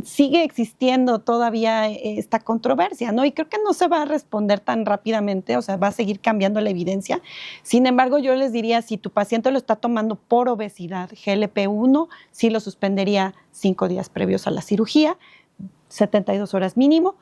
sigue existiendo todavía esta controversia, ¿no? Y creo que no se va a responder tan rápidamente, o sea, va a seguir cambiando la evidencia. Sin embargo, yo les diría, si tu paciente lo está tomando por obesidad, GLP-1, sí lo suspendería 5 días previos a la cirugía, 72 horas mínimo.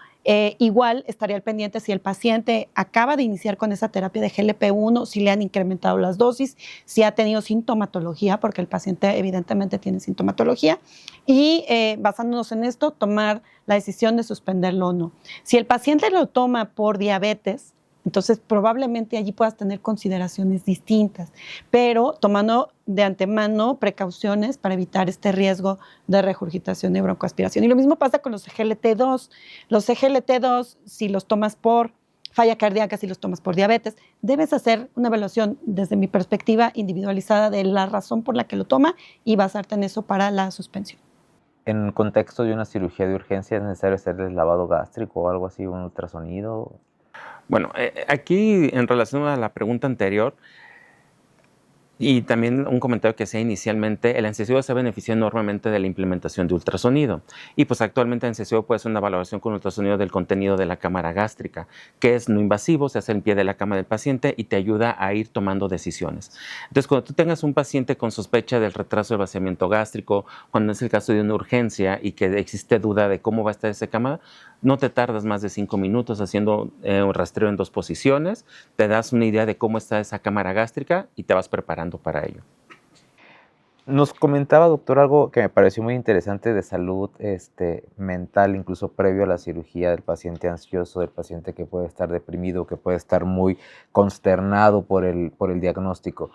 Igual estaría al pendiente si el paciente acaba de iniciar con esa terapia de GLP-1, si le han incrementado las dosis, si ha tenido sintomatología, porque el paciente evidentemente tiene sintomatología, y basándonos en esto, tomar la decisión de suspenderlo o no. Si el paciente lo toma por diabetes, entonces probablemente allí puedas tener consideraciones distintas, pero tomando de antemano precauciones para evitar este riesgo de regurgitación y broncoaspiración. Y lo mismo pasa con los GLT-2. Los GLT-2, si los tomas por falla cardíaca si los tomas por diabetes. Debes hacer una evaluación desde mi perspectiva individualizada de la razón por la que lo toma y basarte en eso para la suspensión. En el contexto de una cirugía de urgencia, ¿es necesario hacerles lavado gástrico o algo así, un ultrasonido? Bueno, aquí en relación a la pregunta anterior, y también un comentario que hacía inicialmente, el anestesiólogo se beneficia enormemente de la implementación de ultrasonido. Y pues actualmente el anestesiólogo puede hacer una valoración con ultrasonido del contenido de la cámara gástrica, que es no invasivo, se hace en pie de la cama del paciente y te ayuda a ir tomando decisiones. Entonces, cuando tú tengas un paciente con sospecha del retraso del vaciamiento gástrico, cuando es el caso de una urgencia y que existe duda de cómo va a estar esa cámara, no te tardas más de 5 minutos haciendo un rastreo en 2 posiciones, te das una idea de cómo está esa cámara gástrica y te vas preparando para ello. Nos comentaba, doctor, algo que me pareció muy interesante de salud mental, incluso previo a la cirugía, del paciente ansioso, del paciente que puede estar deprimido, que puede estar muy consternado por el diagnóstico.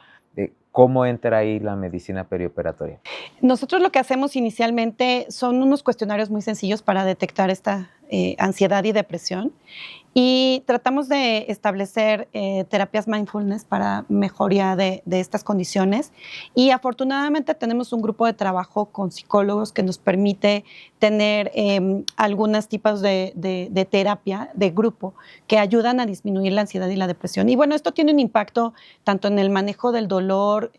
¿Cómo entra ahí la medicina perioperatoria? Nosotros lo que hacemos inicialmente son unos cuestionarios muy sencillos para detectar esta ansiedad y depresión. Y tratamos de establecer terapias mindfulness para mejoría de estas condiciones. Y afortunadamente tenemos un grupo de trabajo con psicólogos que nos permite tener algunos tipos de terapia de grupo que ayudan a disminuir la ansiedad y la depresión. Y bueno, esto tiene un impacto tanto en el manejo del dolor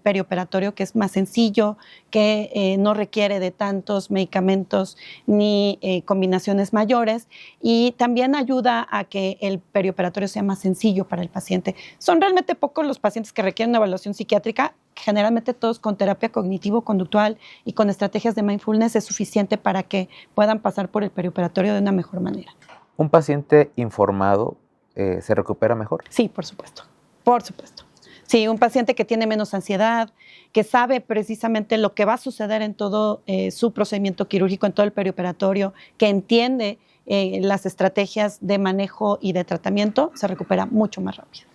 perioperatorio, que es más sencillo, que no requiere de tantos medicamentos ni combinaciones mayores, y también ayuda a que el perioperatorio sea más sencillo para el paciente. Son realmente pocos los pacientes que requieren una evaluación psiquiátrica. Generalmente todos con terapia cognitivo-conductual y con estrategias de mindfulness es suficiente para que puedan pasar por el perioperatorio de una mejor manera. ¿Un paciente informado se recupera mejor? Sí, por supuesto. Por supuesto. Sí, un paciente que tiene menos ansiedad, que sabe precisamente lo que va a suceder en todo su procedimiento quirúrgico, en todo el perioperatorio, que entiende las estrategias de manejo y de tratamiento, se recupera mucho más rápido.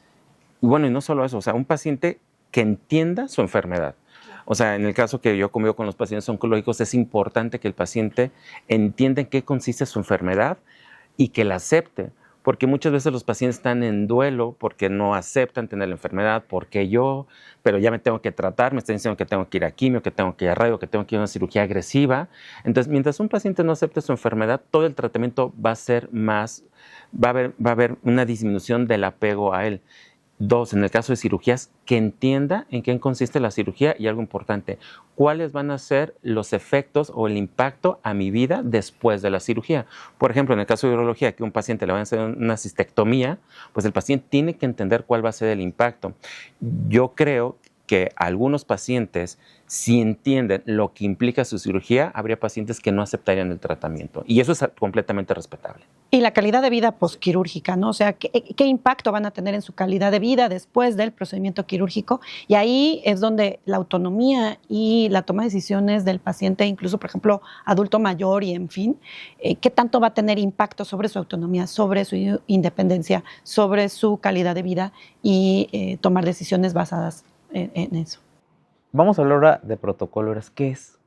Bueno, y no solo eso, o sea, un paciente que entienda su enfermedad. O sea, en el caso que yo convivo con los pacientes oncológicos, es importante que el paciente entienda en qué consiste su enfermedad y que la acepte. Porque muchas veces los pacientes están en duelo porque no aceptan tener la enfermedad, porque yo, pero ya me tengo que tratar, me están diciendo que tengo que ir a quimio, que tengo que ir a radio, que tengo que ir a una cirugía agresiva. Entonces, mientras un paciente no acepte su enfermedad, todo el tratamiento va a ser más, va a haber una disminución del apego a él. 2, en el caso de cirugías, que entienda en qué consiste la cirugía y algo importante, cuáles van a ser los efectos o el impacto a mi vida después de la cirugía. Por ejemplo, en el caso de urología, que un paciente le va a hacer una cistectomía, pues el paciente tiene que entender cuál va a ser el impacto. Yo creo que algunos pacientes, si entienden lo que implica su cirugía, habría pacientes que no aceptarían el tratamiento. Y eso es completamente respetable. Y la calidad de vida posquirúrgica, ¿no? O sea, ¿qué impacto van a tener en su calidad de vida después del procedimiento quirúrgico? Y ahí es donde la autonomía y la toma de decisiones del paciente, incluso, por ejemplo, adulto mayor y en fin, ¿qué tanto va a tener impacto sobre su autonomía, sobre su independencia, sobre su calidad de vida y tomar decisiones basadas en eso? Vamos a hablar ahora de protocolos. ¿Qué es?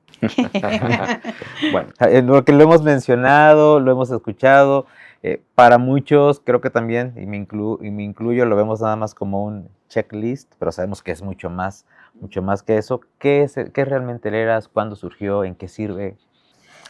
Bueno, Porque lo hemos mencionado, lo hemos escuchado. Para muchos, creo que también, y me incluyo, lo vemos nada más como un checklist, pero sabemos que es mucho más que eso. ¿Qué es realmente el ERAS? ¿Cuándo surgió? ¿En qué sirve?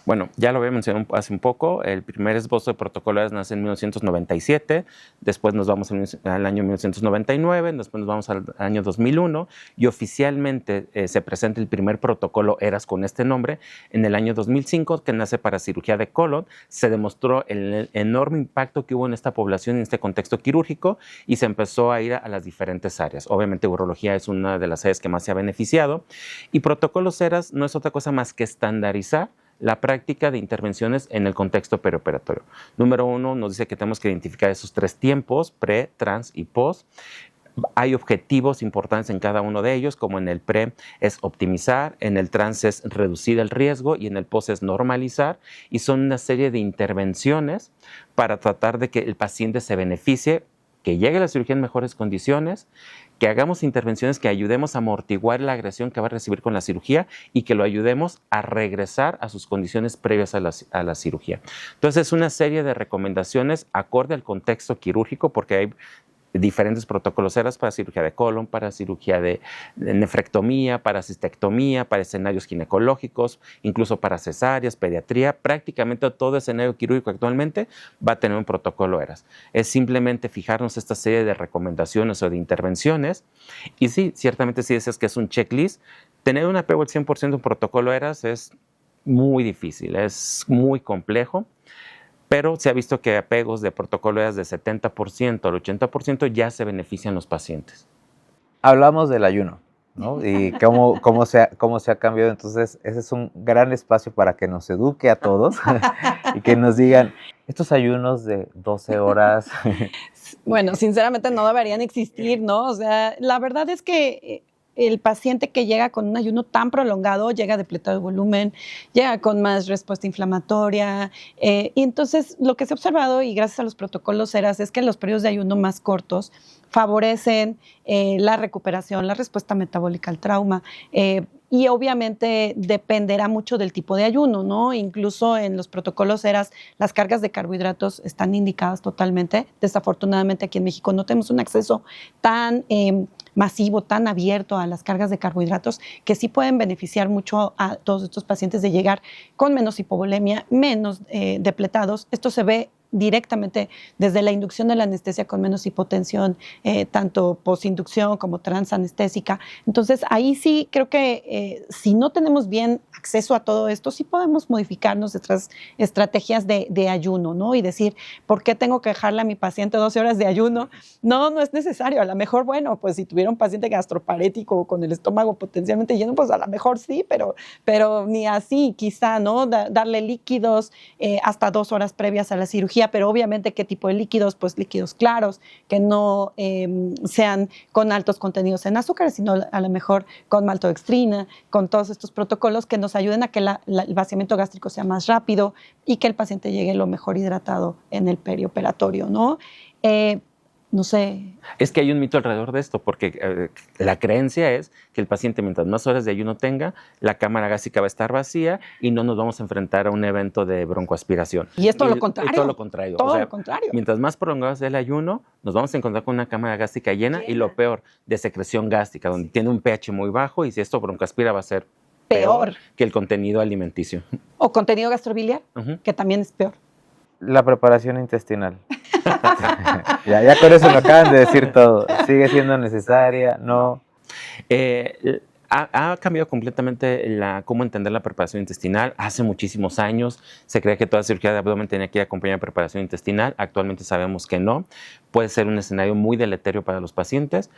Bueno, ya lo había mencionado hace un poco, el primer esbozo de protocolo ERAS nace en 1997, después nos vamos al año 1999, después nos vamos al año 2001 y oficialmente se presenta el primer protocolo ERAS con este nombre en el año 2005, que nace para cirugía de colon. Se demostró el enorme impacto que hubo en esta población, en este contexto quirúrgico, y se empezó a ir a las diferentes áreas. Obviamente urología es una de las áreas que más se ha beneficiado, y protocolos ERAS no es otra cosa más que estandarizar la práctica de intervenciones en el contexto perioperatorio. Número 1, nos dice que tenemos que identificar esos 3 tiempos, pre, trans y post. Hay objetivos importantes en cada uno de ellos, como en el pre es optimizar, en el trans es reducir el riesgo y en el post es normalizar, y son una serie de intervenciones para tratar de que el paciente se beneficie, que llegue a la cirugía en mejores condiciones, que hagamos intervenciones que ayudemos a amortiguar la agresión que va a recibir con la cirugía y que lo ayudemos a regresar a sus condiciones previas a la cirugía. Entonces, es una serie de recomendaciones acorde al contexto quirúrgico, porque hay diferentes protocolos ERAS para cirugía de colon, para cirugía de nefrectomía, para cistectomía, para escenarios ginecológicos, incluso para cesáreas, pediatría. Prácticamente todo escenario quirúrgico actualmente va a tener un protocolo ERAS. Es simplemente fijarnos esta serie de recomendaciones o de intervenciones. Y sí, ciertamente si dices que es un checklist, tener un apego al 100% de un protocolo ERAS es muy difícil, es muy complejo. Pero se ha visto que apegos de protocolo ERAS de 70% al 80% ya se benefician los pacientes. Hablamos del ayuno, ¿no? Y cómo se ha cambiado. Entonces, ese es un gran espacio para que nos eduque a todos y que nos digan, estos ayunos de 12 horas. Bueno, sinceramente no deberían existir, ¿no? O sea, la verdad es que el paciente que llega con un ayuno tan prolongado llega depletado de volumen, llega con más respuesta inflamatoria. Y entonces lo que se ha observado, y gracias a los protocolos ERAS, es que los periodos de ayuno más cortos favorecen la recuperación, la respuesta metabólica al trauma. Y obviamente dependerá mucho del tipo de ayuno, ¿no? Incluso en los protocolos ERAS, las cargas de carbohidratos están indicadas totalmente. Desafortunadamente aquí en México no tenemos un acceso tan masivo, tan abierto a las cargas de carbohidratos, que sí pueden beneficiar mucho a todos estos pacientes de llegar con menos hipovolemia, menos depletados. Esto se ve directamente desde la inducción de la anestesia con menos hipotensión, tanto posinducción como transanestésica. Entonces, ahí sí creo que si no tenemos bien acceso a todo esto, sí podemos modificar nuestras estrategias de ayuno, ¿no? Y decir, ¿por qué tengo que dejarle a mi paciente 12 horas de ayuno? No, no es necesario. A lo mejor, bueno, pues si tuviera un paciente gastroparético con el estómago potencialmente lleno, pues a lo mejor sí, pero ni así, quizá, ¿no? Darle líquidos hasta 2 horas previas a la cirugía, pero obviamente qué tipo de líquidos, pues líquidos claros, que no sean con altos contenidos en azúcar, sino a lo mejor con maltodextrina, con todos estos protocolos que nos ayuden a que el vaciamiento gástrico sea más rápido y que el paciente llegue lo mejor hidratado en el perioperatorio, ¿no? No sé. Es que hay un mito alrededor de esto, porque la creencia es que el paciente, mientras más horas de ayuno tenga, la cámara gástrica va a estar vacía y no nos vamos a enfrentar a un evento de broncoaspiración. Y es todo lo contrario. Es todo lo contrario. Todo lo contrario. Mientras más prolongado sea el ayuno, nos vamos a encontrar con una cámara gástrica llena y lo peor, de secreción gástrica, donde tiene un pH muy bajo y si esto broncoaspira va a ser peor que el contenido alimenticio. O contenido gastrobiliar, que también es peor. La preparación intestinal. ya con eso me acaban de decir todo. ¿Sigue siendo necesaria? No. Ha cambiado completamente cómo entender la preparación intestinal. Hace muchísimos años se creía que toda cirugía de abdomen tenía que ir acompañada de preparación intestinal. Actualmente sabemos que no. Puede ser un escenario muy deleterio para los pacientes.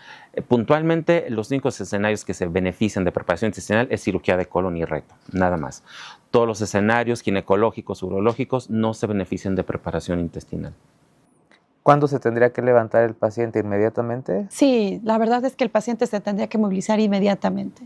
Puntualmente, los únicos escenarios que se benefician de preparación intestinal es cirugía de colon y recto, nada más. Todos los escenarios ginecológicos, urológicos, no se benefician de preparación intestinal. ¿Cuándo se tendría que levantar el paciente? ¿Inmediatamente? Sí, la verdad es que el paciente se tendría que movilizar inmediatamente.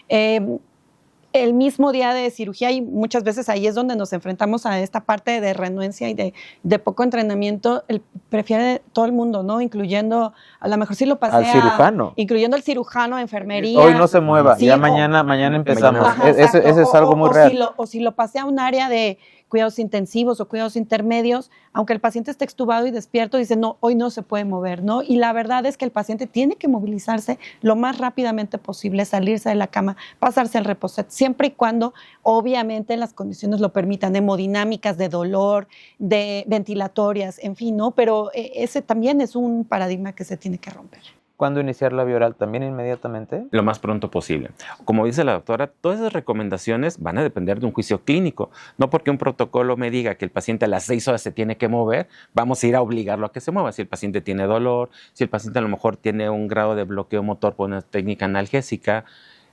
El mismo día de cirugía, y muchas veces ahí es donde nos enfrentamos a esta parte de renuencia y de poco entrenamiento, prefiere todo el mundo, ¿no? Incluyendo, a lo mejor sí lo pasé al cirujano. Incluyendo el cirujano, enfermería. Hoy no se mueva, sí, ya mañana empezamos. Ajá, eso es algo muy real. Si lo pasé a un área de cuidados intensivos o cuidados intermedios, aunque el paciente esté extubado y despierto, dice, no, hoy no se puede mover, ¿no? Y la verdad es que el paciente tiene que movilizarse lo más rápidamente posible, salirse de la cama, pasarse al reposet, siempre y cuando, obviamente, las condiciones lo permitan, hemodinámicas, de dolor, de ventilatorias, en fin, ¿no? Pero ese también es un paradigma que se tiene que romper. ¿Cuándo iniciar la vía oral? ¿También inmediatamente? Lo más pronto posible. Como dice la doctora, todas esas recomendaciones van a depender de un juicio clínico. No porque un protocolo me diga que el paciente a las 6 horas se tiene que mover, vamos a ir a obligarlo a que se mueva. Si el paciente tiene dolor, si el paciente a lo mejor tiene un grado de bloqueo motor por una técnica analgésica,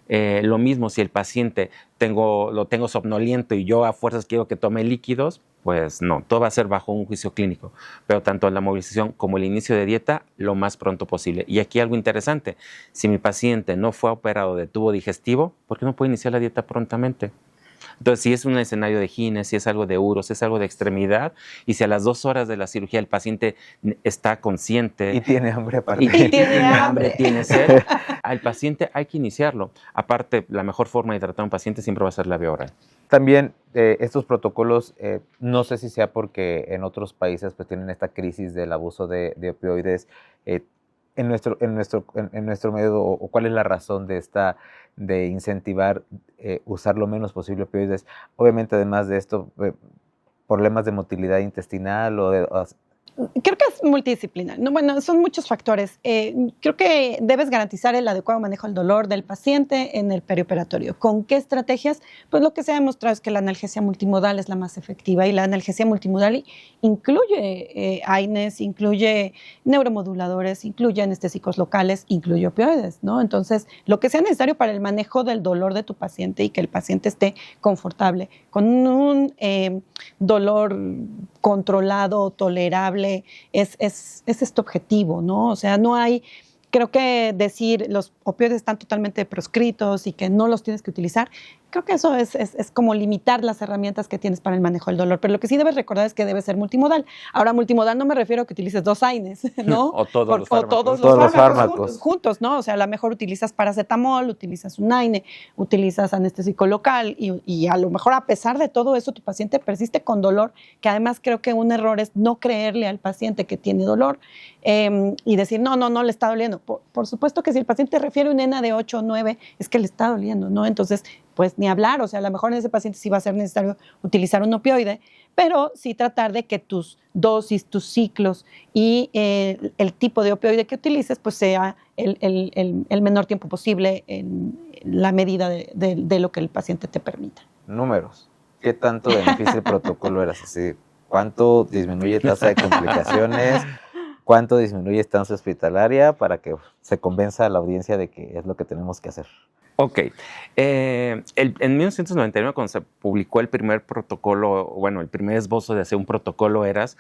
lo mismo si el paciente lo tengo somnoliento y yo a fuerzas quiero que tome líquidos, pues no, todo va a ser bajo un juicio clínico, pero tanto la movilización como el inicio de dieta lo más pronto posible. Y aquí algo interesante, si mi paciente no fue operado de tubo digestivo, ¿por qué no puede iniciar la dieta prontamente? Entonces, si es un escenario de gines, si es algo de uros, si es algo de extremidad, y si a las 2 horas de la cirugía el paciente está consciente Y tiene hambre aparte. y tiene tiene hambre, hambre. tiene sed, al paciente hay que iniciarlo. Aparte, la mejor forma de tratar a un paciente siempre va a ser la vía oral. También estos protocolos, no sé si sea porque en otros países pues tienen esta crisis del abuso de opioides, en nuestro medio, o cuál es la razón de incentivar usar lo menos posible opioides. Obviamente, además de esto, problemas de motilidad intestinal Creo que es multidisciplinar. No, bueno, son muchos factores. Creo que debes garantizar el adecuado manejo del dolor del paciente en el perioperatorio. ¿Con qué estrategias? Pues lo que se ha demostrado es que la analgesia multimodal es la más efectiva, y la analgesia multimodal incluye AINES, incluye neuromoduladores, incluye anestésicos locales, incluye opioides, ¿no? Entonces, lo que sea necesario para el manejo del dolor de tu paciente y que el paciente esté confortable, con un dolor controlado, tolerable, es este objetivo, ¿no? O sea, no hay, creo que decir los opioides están totalmente proscritos y que no los tienes que utilizar, creo que eso es como limitar las herramientas que tienes para el manejo del dolor. Pero lo que sí debes recordar es que debe ser multimodal. Ahora, multimodal no me refiero a que utilices 2 AINES, ¿no? O todos los fármacos. todos Todos los los fármacos. juntos, ¿no? O sea, a lo mejor utilizas paracetamol, utilizas un AINE, utilizas anestésico local, y a lo mejor, a pesar de todo eso, tu paciente persiste con dolor, que además creo que un error es no creerle al paciente que tiene dolor y decir, no le está doliendo. Por supuesto que si el paciente refiere un ENA de 8 o 9, es que le está doliendo, ¿no? Entonces, pues ni hablar, o sea, a lo mejor en ese paciente sí va a ser necesario utilizar un opioide, pero sí tratar de que tus dosis, tus ciclos y el tipo de opioide que utilices, pues sea el menor tiempo posible en la medida de lo que el paciente te permita. Números. ¿Qué tanto beneficia el protocolo ERAS? Así, ¿cuánto disminuye tasa de complicaciones? ¿Cuánto disminuye estancia hospitalaria para que se convenza a la audiencia de que es lo que tenemos que hacer? Ok. En 1999, cuando se publicó el primer protocolo, bueno, el primer esbozo de hacer un protocolo ERAS,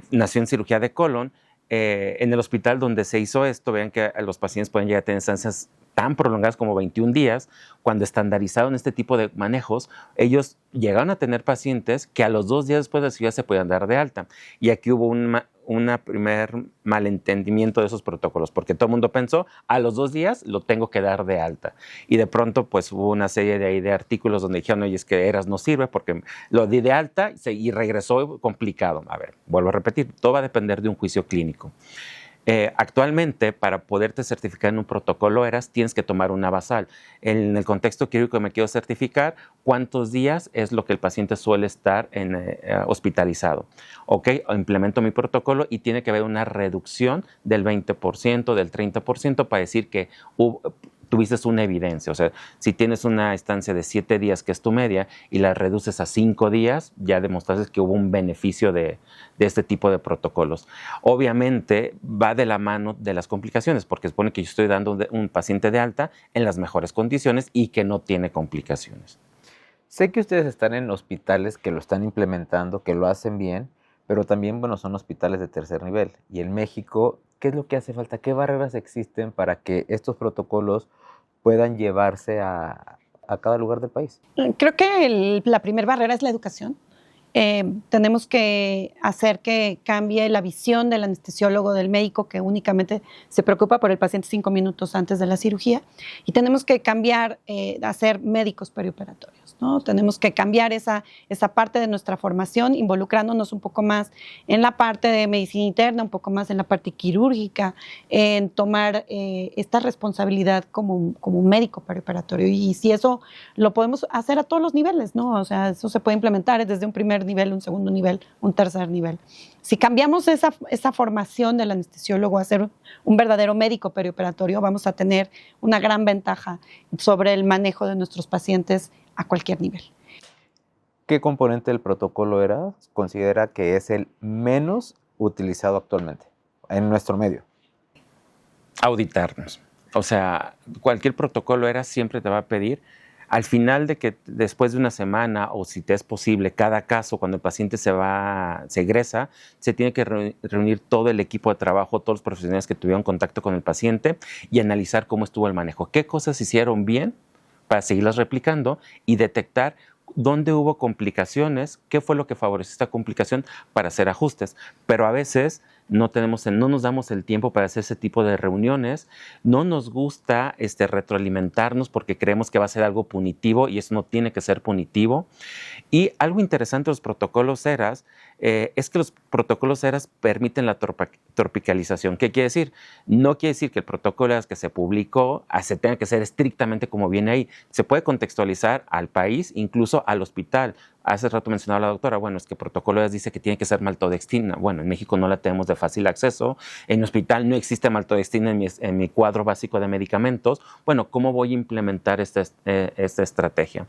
nació en cirugía de colon. En el hospital donde se hizo esto, vean que los pacientes pueden llegar a tener estancias tan prolongadas como 21 días. Cuando estandarizaron este tipo de manejos, ellos llegaron a tener pacientes que a los 2 días después de la cirugía se podían dar de alta. Y aquí hubo un primer malentendimiento de esos protocolos, porque todo el mundo pensó, a los 2 días lo tengo que dar de alta. Y de pronto, pues hubo una serie de artículos donde dijeron, oye, es que ERAS no sirve porque lo di de alta y regresó complicado. A ver, vuelvo a repetir, todo va a depender de un juicio clínico. Actualmente, para poderte certificar en un protocolo ERAS, tienes que tomar una basal. En el contexto quirúrgico que me quiero certificar, ¿cuántos días es lo que el paciente suele estar hospitalizado? Ok, implemento mi protocolo y tiene que haber una reducción del 20%, del 30% para decir que tuviste una evidencia. O sea, si tienes una estancia de 7 días, que es tu media, y la reduces a 5 días, ya demostraste que hubo un beneficio de este tipo de protocolos. Obviamente va de la mano de las complicaciones, porque supone que yo estoy dando un paciente de alta en las mejores condiciones y que no tiene complicaciones. Sé que ustedes están en hospitales que lo están implementando, que lo hacen bien, pero también, bueno, son hospitales de tercer nivel. Y en México, ¿qué es lo que hace falta? ¿Qué barreras existen para que estos protocolos puedan llevarse a cada lugar del país? Creo que la primera barrera es la educación. Tenemos que hacer que cambie la visión del anestesiólogo, del médico que únicamente se preocupa por el paciente 5 minutos antes de la cirugía, y tenemos que cambiar a ser médicos perioperatorios, ¿no? Tenemos que cambiar esa parte de nuestra formación, involucrándonos un poco más en la parte de medicina interna, un poco más en la parte quirúrgica, en tomar esta responsabilidad como un médico perioperatorio. Y si eso lo podemos hacer a todos los niveles, ¿no? O sea, eso se puede implementar desde un primer nivel, un segundo nivel, un tercer nivel. Si cambiamos esa formación del anestesiólogo a ser un verdadero médico perioperatorio, vamos a tener una gran ventaja sobre el manejo de nuestros pacientes a cualquier nivel. ¿Qué componente del protocolo ERAS considera que es el menos utilizado actualmente en nuestro medio? Auditarnos. O sea, cualquier protocolo ERAS siempre te va a pedir, al final de que después de una semana, o si te es posible, cada caso, cuando el paciente se egresa, se tiene que reunir todo el equipo de trabajo, todos los profesionales que tuvieron contacto con el paciente y analizar cómo estuvo el manejo. ¿Qué cosas hicieron bien? para seguirlas replicando y detectar dónde hubo complicaciones, qué fue lo que favoreció esta complicación para hacer ajustes. Pero a veces no nos damos el tiempo para hacer ese tipo de reuniones, no nos gusta retroalimentarnos porque creemos que va a ser algo punitivo y eso no tiene que ser punitivo. Y algo interesante de los protocolos ERAS es que los protocolos ERAS permiten la tropicalización. ¿Qué quiere decir? No quiere decir que el protocolo ERAS que se publicó se tenga que ser estrictamente como viene ahí. Se puede contextualizar al país, incluso al hospital. Hace rato mencionaba la doctora, bueno, es que el protocolo ERAS dice que tiene que ser maltodextrina. Bueno, en México no la tenemos de fácil acceso. En mi hospital no existe maltodextrina en mi cuadro básico de medicamentos. Bueno, ¿cómo voy a implementar esta estrategia?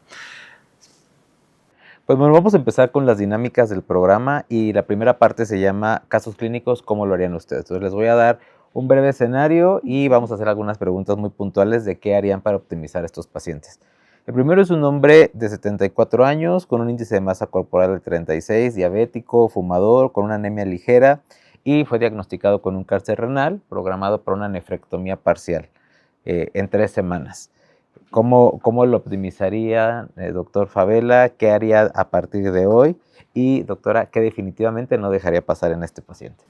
Pues bueno, vamos a empezar con las dinámicas del programa y la primera parte se llama casos clínicos, ¿cómo lo harían ustedes? Entonces les voy a dar un breve escenario y vamos a hacer algunas preguntas muy puntuales de qué harían para optimizar a estos pacientes. El primero es un hombre de 74 años con un índice de masa corporal de 36, diabético, fumador, con una anemia ligera y fue diagnosticado con un cáncer renal programado para una nefrectomía parcial en 3 semanas. ¿Cómo lo optimizaría, doctor Favela? ¿Qué haría a partir de hoy? Y, doctora, ¿qué definitivamente no dejaría pasar en este paciente?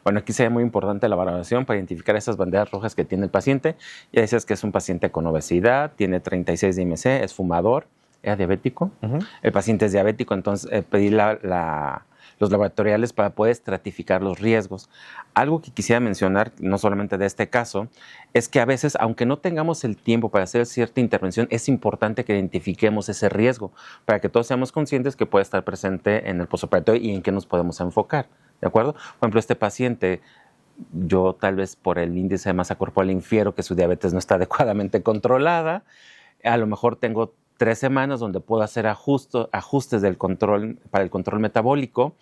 Bueno, aquí sería muy importante la valoración para identificar esas banderas rojas que tiene el paciente. Ya decías que es un paciente con obesidad, tiene 36 de IMC, es fumador, es diabético. El paciente es diabético, entonces pedir los laboratoriales para poder estratificar los riesgos. Algo que quisiera mencionar, no solamente de este caso, es que a veces, aunque no tengamos el tiempo para hacer cierta intervención, es importante que identifiquemos ese riesgo para que todos seamos conscientes que puede estar presente en el postoperatorio y en qué nos podemos enfocar, ¿de acuerdo? Por ejemplo, este paciente, yo tal vez por el índice de masa corporal infiero que su diabetes no está adecuadamente controlada, a lo mejor tengo 3 semanas donde puedo hacer ajustes para el control metabólico.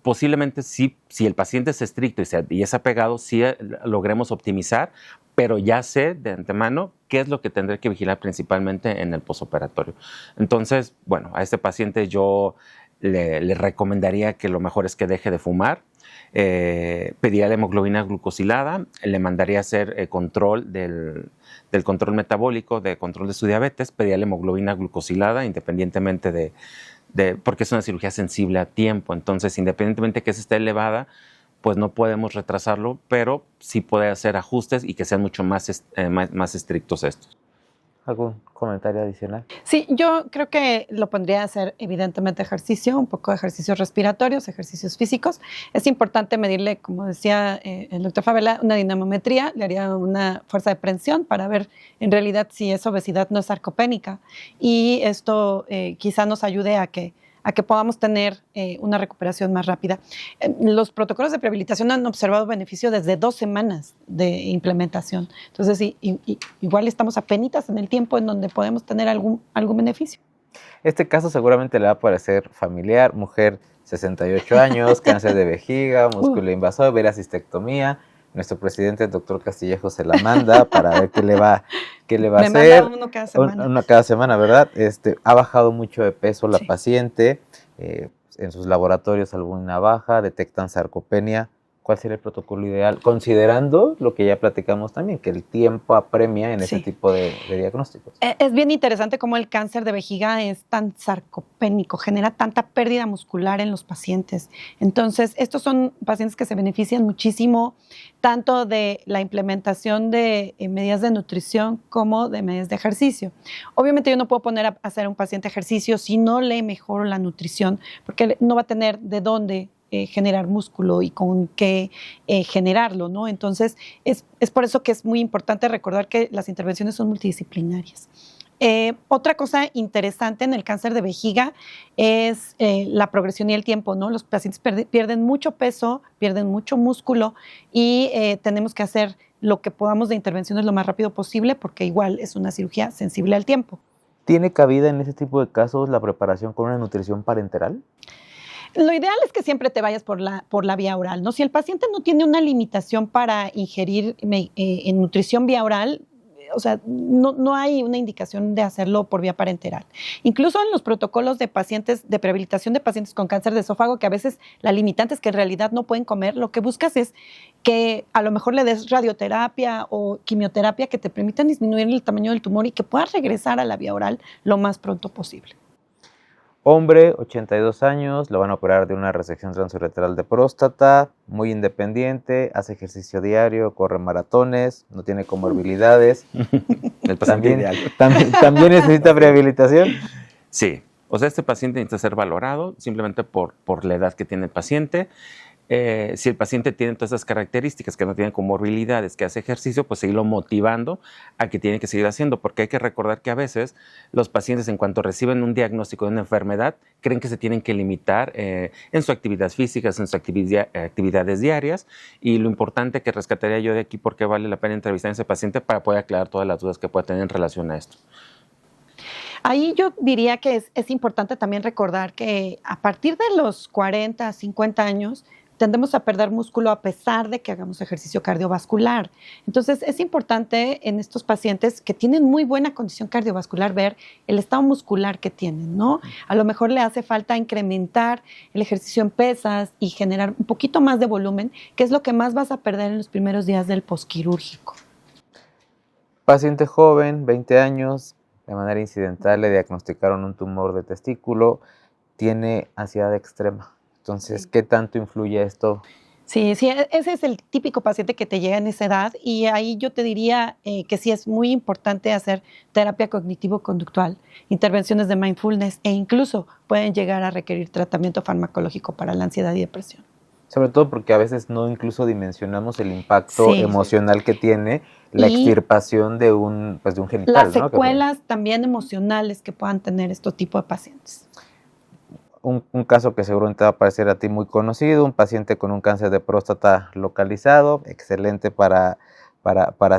Posiblemente sí, si el paciente es estricto y es apegado, sí logremos optimizar, pero ya sé de antemano qué es lo que tendré que vigilar principalmente en el postoperatorio. Entonces, bueno, a este paciente yo le recomendaría que lo mejor es que deje de fumar, pediría la hemoglobina glucosilada, le mandaría a hacer control del control metabólico, de control de su diabetes, pediría la hemoglobina glucosilada independientemente porque es una cirugía sensible a tiempo, entonces independientemente que esa esté elevada, pues no podemos retrasarlo, pero sí puede hacer ajustes y que sean mucho más estrictos estos. ¿Algún comentario adicional? Sí, yo creo que lo pondría a hacer evidentemente ejercicio, un poco de ejercicios respiratorios, ejercicios físicos. Es importante medirle, como decía el doctor Favela, una dinamometría, le haría una fuerza de presión para ver en realidad si esa obesidad no es sarcopénica. Y esto quizá nos ayude a que podamos tener una recuperación más rápida. Los protocolos de prehabilitación han observado beneficio desde 2 semanas de implementación. Entonces, igual estamos apenitas en el tiempo en donde podemos tener algún beneficio. Este caso seguramente le va a parecer familiar. Mujer, 68 años, cáncer de vejiga, músculo invasor, veracistectomía. Nuestro presidente, el doctor Castillejo, se la manda para ver qué le va a hacer. Me manda uno cada semana. Una cada semana, ¿verdad? Ha bajado mucho de peso la paciente. En sus laboratorios alguna baja, detectan sarcopenia. ¿Cuál sería el protocolo ideal? Considerando lo que ya platicamos también, que el tiempo apremia en ese tipo de diagnósticos. Es bien interesante cómo el cáncer de vejiga es tan sarcopénico, genera tanta pérdida muscular en los pacientes. Entonces, estos son pacientes que se benefician muchísimo tanto de la implementación de medidas de nutrición como de medidas de ejercicio. Obviamente yo no puedo poner a hacer a un paciente ejercicio si no le mejoro la nutrición, porque no va a tener de dónde generar músculo y con qué generarlo, ¿no? Entonces, es por eso que es muy importante recordar que las intervenciones son multidisciplinarias. Otra cosa interesante en el cáncer de vejiga es la progresión y el tiempo, ¿no? Los pacientes pierden mucho peso, pierden mucho músculo y tenemos que hacer lo que podamos de intervenciones lo más rápido posible porque igual es una cirugía sensible al tiempo. ¿Tiene cabida en ese tipo de casos la preparación con una nutrición parenteral? Lo ideal es que siempre te vayas por la vía oral, ¿no? Si el paciente no tiene una limitación para ingerir en nutrición vía oral, o sea, no hay una indicación de hacerlo por vía parenteral. Incluso en los protocolos de pacientes, de prehabilitación de pacientes con cáncer de esófago, que a veces la limitante es que en realidad no pueden comer, lo que buscas es que a lo mejor le des radioterapia o quimioterapia que te permitan disminuir el tamaño del tumor y que puedas regresar a la vía oral lo más pronto posible. Hombre, 82 años, lo van a operar de una resección transuretral de próstata, muy independiente, hace ejercicio diario, corre maratones, no tiene comorbilidades. El paciente ideal. ¿También necesita rehabilitación? Sí, o sea, este paciente necesita ser valorado simplemente por la edad que tiene el paciente. Si el paciente tiene todas esas características, que no tiene comorbilidades, que hace ejercicio, pues seguirlo motivando a que tiene que seguir haciendo, porque hay que recordar que a veces los pacientes, en cuanto reciben un diagnóstico de una enfermedad, creen que se tienen que limitar en su actividad física, en sus actividades diarias, y lo importante que rescataría yo de aquí, porque vale la pena entrevistar a ese paciente para poder aclarar todas las dudas que pueda tener en relación a esto. Ahí yo diría que es importante también recordar que a partir de los 40, 50 años, tendemos a perder músculo a pesar de que hagamos ejercicio cardiovascular. Entonces, es importante en estos pacientes que tienen muy buena condición cardiovascular ver el estado muscular que tienen, ¿no? A lo mejor le hace falta incrementar el ejercicio en pesas y generar un poquito más de volumen, que es lo que más vas a perder en los primeros días del posquirúrgico. Paciente joven, 20 años, de manera incidental le diagnosticaron un tumor de testículo, tiene ansiedad extrema. Entonces, ¿qué tanto influye esto? Sí, ese es el típico paciente que te llega en esa edad y ahí yo te diría que sí es muy importante hacer terapia cognitivo-conductual, intervenciones de mindfulness e incluso pueden llegar a requerir tratamiento farmacológico para la ansiedad y depresión. Sobre todo porque a veces no incluso dimensionamos el impacto emocional que tiene la extirpación de un genital. Las secuelas también emocionales que puedan tener este tipo de pacientes. Un caso que seguramente va a parecer a ti muy conocido, un paciente con un cáncer de próstata localizado, excelente para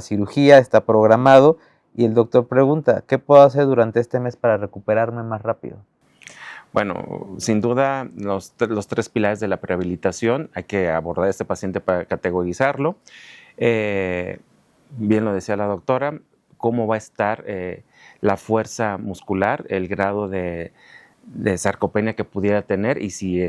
cirugía, está programado, y el doctor pregunta, ¿qué puedo hacer durante este mes para recuperarme más rápido? Bueno, sin duda, los 3 pilares de la prehabilitación, hay que abordar a este paciente para categorizarlo. Bien lo decía la doctora, cómo va a estar la fuerza muscular, el grado de sarcopenia que pudiera tener, y si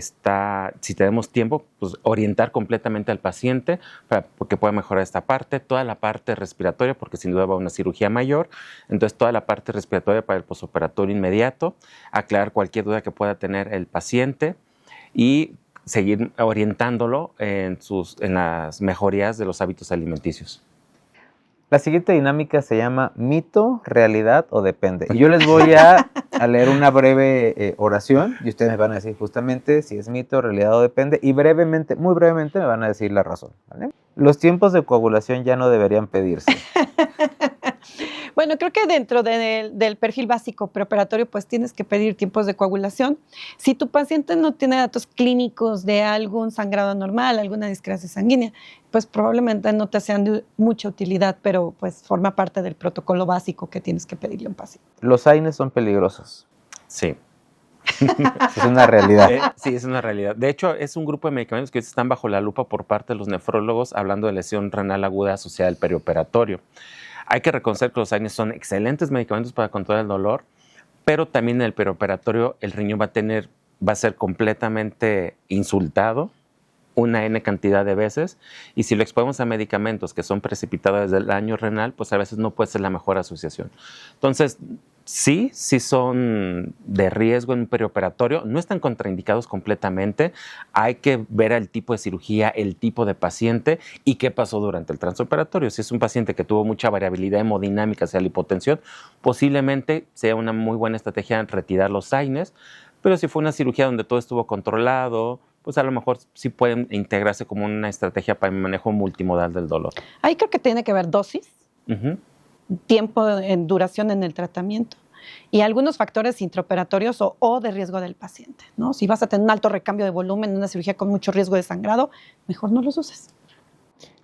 tenemos tiempo, pues orientar completamente al paciente para que pueda mejorar esta parte, toda la parte respiratoria, porque sin duda va a una cirugía mayor, entonces toda la parte respiratoria para el posoperatorio inmediato, aclarar cualquier duda que pueda tener el paciente y seguir orientándolo en las mejorías de los hábitos alimenticios. La siguiente dinámica se llama mito, realidad o depende. Y yo les voy a leer una breve oración y ustedes me van a decir justamente si es mito, realidad o depende, y brevemente, muy brevemente me van a decir la razón, ¿vale? Los tiempos de coagulación ya no deberían pedirse. Bueno, creo que dentro del perfil básico preoperatorio, pues tienes que pedir tiempos de coagulación. Si tu paciente no tiene datos clínicos de algún sangrado anormal, alguna discrasia sanguínea, pues probablemente no te sean de mucha utilidad, pero pues forma parte del protocolo básico que tienes que pedirle a un paciente. ¿Los AINES son peligrosos? Sí. Es una realidad. Sí, es una realidad. De hecho, es un grupo de medicamentos que están bajo la lupa por parte de los nefrólogos hablando de lesión renal aguda asociada al perioperatorio. Hay que reconocer que los AINES son excelentes medicamentos para controlar el dolor, pero también en el perioperatorio el riñón va a ser completamente insultado una N cantidad de veces, y si lo exponemos a medicamentos que son precipitados desde el daño renal, pues a veces no puede ser la mejor asociación. Entonces, sí son de riesgo en un perioperatorio, no están contraindicados completamente, hay que ver el tipo de cirugía, el tipo de paciente y qué pasó durante el transoperatorio. Si es un paciente que tuvo mucha variabilidad hemodinámica hacia la hipotensión, posiblemente sea una muy buena estrategia retirar los AINES, pero si fue una cirugía donde todo estuvo controlado, pues a lo mejor sí pueden integrarse como una estrategia para el manejo multimodal del dolor. Ahí creo que tiene que ver dosis, tiempo en duración en el tratamiento y algunos factores intraoperatorios o de riesgo del paciente, ¿no? Si vas a tener un alto recambio de volumen en una cirugía con mucho riesgo de sangrado, mejor no los uses.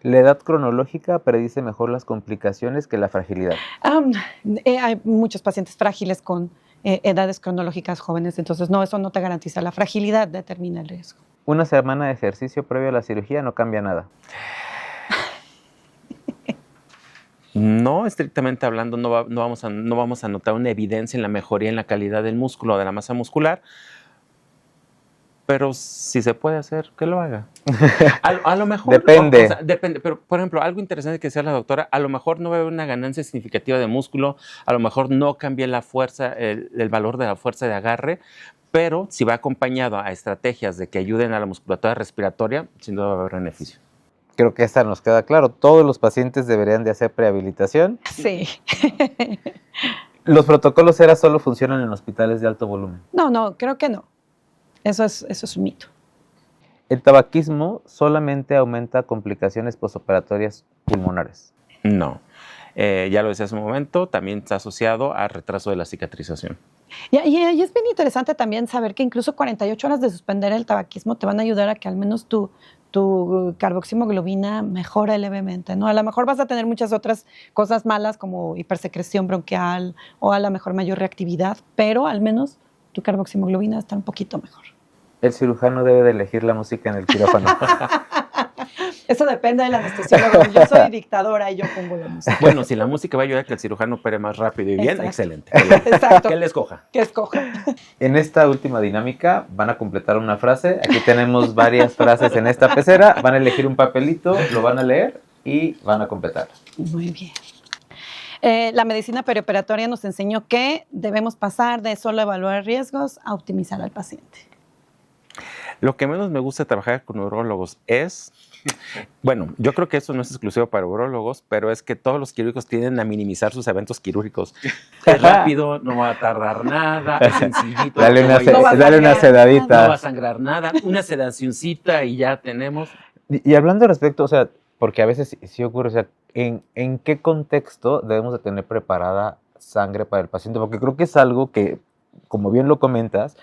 ¿La edad cronológica predice mejor las complicaciones que la fragilidad? Hay muchos pacientes frágiles con edades cronológicas jóvenes, entonces no, eso no te garantiza. La fragilidad determina el riesgo. ¿Una semana de ejercicio previo a la cirugía no cambia nada? No, estrictamente hablando, no vamos a notar una evidencia en la mejoría en la calidad del músculo o de la masa muscular, pero si se puede hacer, que lo haga. A lo mejor... Depende. O sea, depende, pero por ejemplo, algo interesante que decía la doctora, a lo mejor no va a haber una ganancia significativa de músculo, a lo mejor no cambia la fuerza, el valor de la fuerza de agarre, pero si va acompañado a estrategias de que ayuden a la musculatura respiratoria, sin duda va a haber beneficio. Creo que esta nos queda claro. Todos los pacientes deberían de hacer prehabilitación. Sí. ¿Los protocolos ERA solo funcionan en hospitales de alto volumen? No, creo que no. Eso es un mito. ¿El tabaquismo solamente aumenta complicaciones posoperatorias pulmonares? No. Ya lo decía hace un momento, también está asociado a retraso de la cicatrización. Y es bien interesante también saber que incluso 48 horas de suspender el tabaquismo te van a ayudar a que al menos tu carboximoglobina mejore levemente, ¿no? A lo mejor vas a tener muchas otras cosas malas como hipersecreción bronquial o a lo mejor mayor reactividad, pero al menos tu carboximoglobina está un poquito mejor. El cirujano debe de elegir la música en el quirófano. Eso depende del anestesiólogo. Yo soy dictadora y yo pongo la música. Bueno, si la música va a ayudar a que el cirujano opere más rápido y bien, Exacto. excelente. Exacto. Que él escoja. Que escoja. En esta última dinámica van a completar una frase. Aquí tenemos varias frases en esta pecera. Van a elegir un papelito, lo van a leer y van a completar. Muy bien. La medicina perioperatoria nos enseñó que debemos pasar de solo evaluar riesgos a optimizar al paciente. Lo que menos me gusta trabajar con urólogos es, bueno, yo creo que eso no es exclusivo para urólogos, pero es que todos los quirúrgicos tienden a minimizar sus eventos quirúrgicos. Es rápido, no va a tardar nada, es sencillito. Dale una no sedadita. va a sangrar nada, una sedacioncita y ya tenemos. Y hablando al respecto, o sea, porque a veces sí ocurre, o sea, ¿en qué contexto debemos de tener preparada sangre para el paciente? Porque creo que es algo que, como bien lo comentas,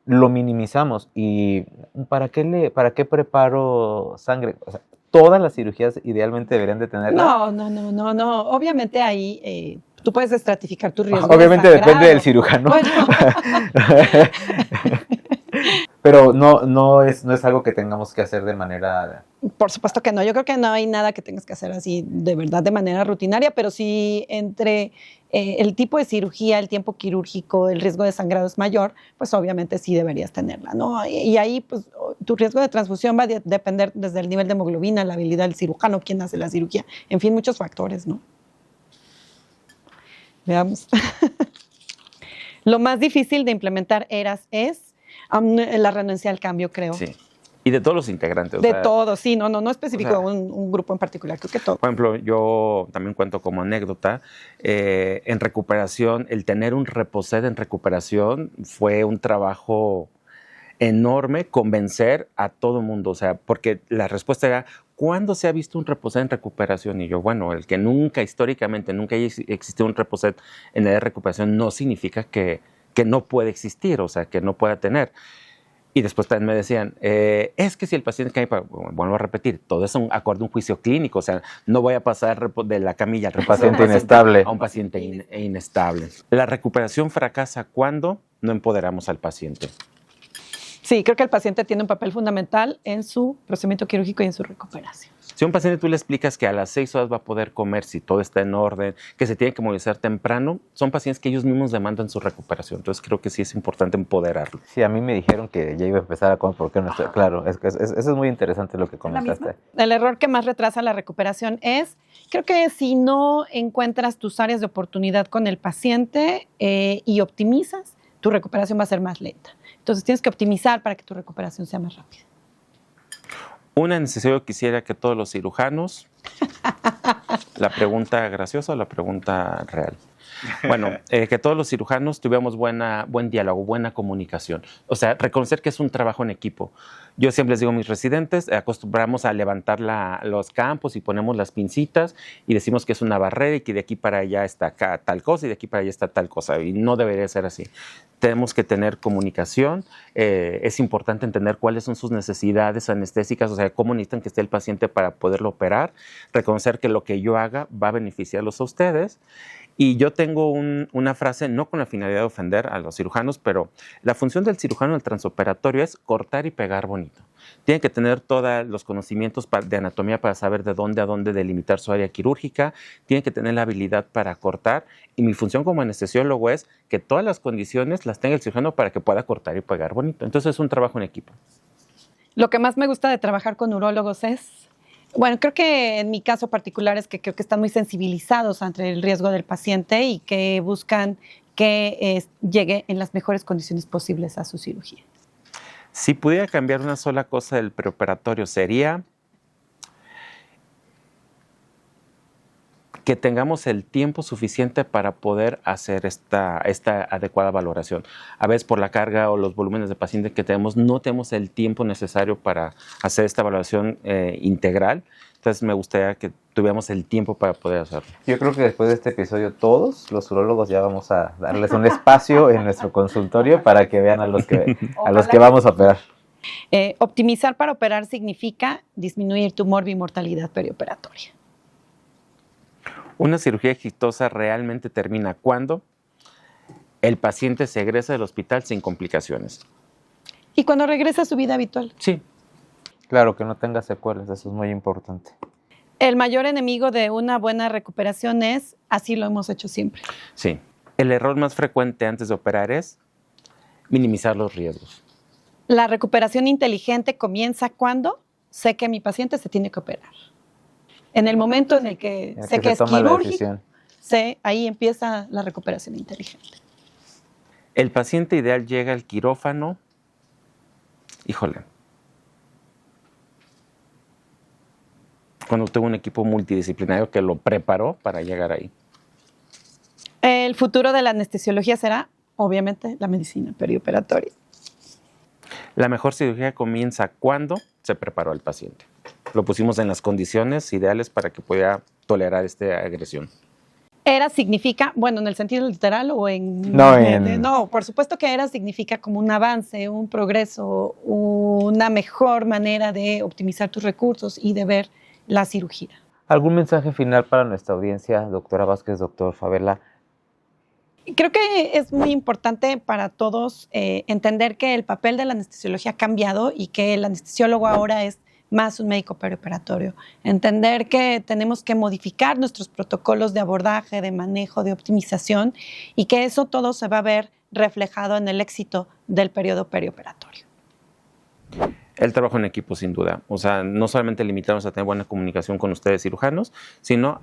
lo minimizamos. ¿Y para qué preparo sangre? O sea, todas las cirugías idealmente deberían de tenerla. No. Obviamente ahí tú puedes estratificar tu riesgo. Obviamente depende del cirujano. Bueno. Pero no es algo que tengamos que hacer de manera... Por supuesto que no. Yo creo que no hay nada que tengas que hacer así de verdad de manera rutinaria, pero sí entre el tipo de cirugía, el tiempo quirúrgico, el riesgo de sangrado es mayor, pues obviamente sí deberías tenerla, ¿no? Y ahí pues tu riesgo de transfusión va a depender desde el nivel de hemoglobina, la habilidad del cirujano, quién hace la cirugía, en fin, muchos factores, ¿no? Veamos. Lo más difícil de implementar ERAS es la renuncia al cambio, creo. Sí. Y de todos los integrantes. De todos, sí, no específico, o sea, un grupo en particular, creo que todo. Por ejemplo, yo también cuento como anécdota, en recuperación, el tener un reposet en recuperación fue un trabajo enorme, convencer a todo el mundo, o sea, porque la respuesta era, ¿cuándo se ha visto un reposet en recuperación? Y yo, bueno, el que históricamente, nunca haya existido un reposet en la recuperación no significa que no puede existir, o sea, que no pueda tener. Y después también me decían, es que si el paciente cae, vuelvo a repetir, todo es acorde a un juicio clínico, o sea, no voy a pasar de la camilla al paciente inestable a un paciente inestable. La recuperación fracasa cuando no empoderamos al paciente. Sí, creo que el paciente tiene un papel fundamental en su procedimiento quirúrgico y en su recuperación. Si a un paciente tú le explicas que a las 6 horas va a poder comer si todo está en orden, que se tiene que movilizar temprano, son pacientes que ellos mismos demandan su recuperación. Entonces creo que sí es importante empoderarlo. Sí, a mí me dijeron que ya iba a empezar a comer porque no estoy... Claro, eso es muy interesante lo que comentaste. El error que más retrasa la recuperación es, creo que si no encuentras tus áreas de oportunidad con el paciente y optimizas, tu recuperación va a ser más lenta. Entonces tienes que optimizar para que tu recuperación sea más rápida. Una necesidad, yo quisiera que todos los cirujanos, la pregunta graciosa o la pregunta real. Bueno, que todos los cirujanos tuviéramos buen diálogo, buena comunicación. O sea, reconocer que es un trabajo en equipo. Yo siempre les digo a mis residentes, acostumbramos a levantar los campos y ponemos las pincitas y decimos que es una barrera y que de aquí para allá está acá tal cosa y de aquí para allá está tal cosa. Y no debería ser así. Tenemos que tener comunicación. Es importante entender cuáles son sus necesidades anestésicas, o sea, cómo necesitan que esté el paciente para poderlo operar. Reconocer que lo que yo haga va a beneficiarlos a ustedes. Y yo tengo una frase, no con la finalidad de ofender a los cirujanos, pero la función del cirujano en el transoperatorio es cortar y pegar bonito. Tiene que tener todos los conocimientos de anatomía para saber de dónde a dónde delimitar su área quirúrgica, tiene que tener la habilidad para cortar, y mi función como anestesiólogo es que todas las condiciones las tenga el cirujano para que pueda cortar y pegar bonito. Entonces es un trabajo en equipo. Lo que más me gusta de trabajar con urólogos es, bueno, creo que en mi caso particular es que creo que están muy sensibilizados ante el riesgo del paciente y que buscan que llegue en las mejores condiciones posibles a su cirugía. Si pudiera cambiar una sola cosa del preoperatorio, sería que tengamos el tiempo suficiente para poder hacer esta adecuada valoración. A veces por la carga o los volúmenes de pacientes que tenemos, no tenemos el tiempo necesario para hacer esta evaluación integral. Entonces me gustaría que tuviéramos el tiempo para poder hacerlo. Yo creo que después de este episodio todos los urólogos ya vamos a darles un espacio en nuestro consultorio para que vean a los que vamos a operar. Optimizar para operar significa disminuir tu mortalidad perioperatoria. Una cirugía exitosa realmente termina cuando el paciente se egresa del hospital sin complicaciones. Y cuando regresa a su vida habitual. Sí. Claro, que no tenga secuelas, eso es muy importante. El mayor enemigo de una buena recuperación es, así lo hemos hecho siempre. Sí. El error más frecuente antes de operar es minimizar los riesgos. La recuperación inteligente comienza cuando sé que mi paciente se tiene que operar. En el momento en el que sé que es quirúrgico, ahí empieza la recuperación inteligente. El paciente ideal llega al quirófano, cuando tuvo un equipo multidisciplinario que lo preparó para llegar ahí. El futuro de la anestesiología será, obviamente, la medicina perioperatoria. La mejor cirugía comienza cuando se preparó al paciente. Lo pusimos en las condiciones ideales para que pudiera tolerar esta agresión. ERA significa, bueno, en el sentido literal o en... No, por supuesto que ERA significa como un avance, un progreso, una mejor manera de optimizar tus recursos y de ver la cirugía. ¿Algún mensaje final para nuestra audiencia, doctora Vázquez, doctor Favela? Creo que es muy importante para todos entender que el papel de la anestesiología ha cambiado y que el anestesiólogo ahora es más un médico perioperatorio. Entender que tenemos que modificar nuestros protocolos de abordaje, de manejo, de optimización y que eso todo se va a ver reflejado en el éxito del periodo perioperatorio. El trabajo en equipo, sin duda. O sea, no solamente limitarnos a tener buena comunicación con ustedes cirujanos, sino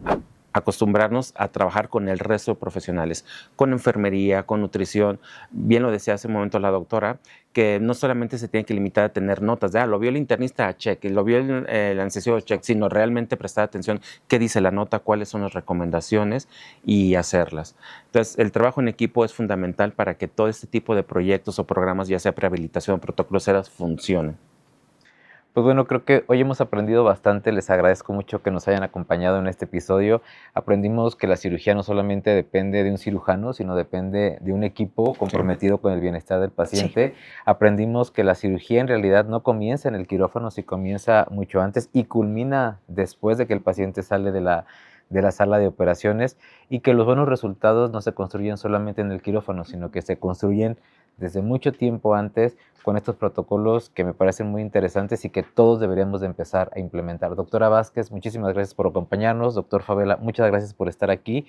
acostumbrarnos a trabajar con el resto de profesionales, con enfermería, con nutrición. Bien lo decía hace un momento la doctora, que no solamente se tiene que limitar a tener notas de, lo vio el internista, check, lo vio el anestesiólogo, check, sino realmente prestar atención qué dice la nota, cuáles son las recomendaciones y hacerlas. Entonces, el trabajo en equipo es fundamental para que todo este tipo de proyectos o programas, ya sea prehabilitación o protocolos ERAS, funcionen. Pues bueno, creo que hoy hemos aprendido bastante, les agradezco mucho que nos hayan acompañado en este episodio. Aprendimos que la cirugía no solamente depende de un cirujano, sino depende de un equipo comprometido con el bienestar del paciente. Sí. Aprendimos que la cirugía en realidad no comienza en el quirófano, sino comienza mucho antes y culmina después de que el paciente sale de la sala de operaciones, y que los buenos resultados no se construyen solamente en el quirófano, sino que se construyen desde mucho tiempo antes con estos protocolos que me parecen muy interesantes y que todos deberíamos de empezar a implementar. Doctora Vázquez, muchísimas gracias por acompañarnos. Doctor Favela, muchas gracias por estar aquí.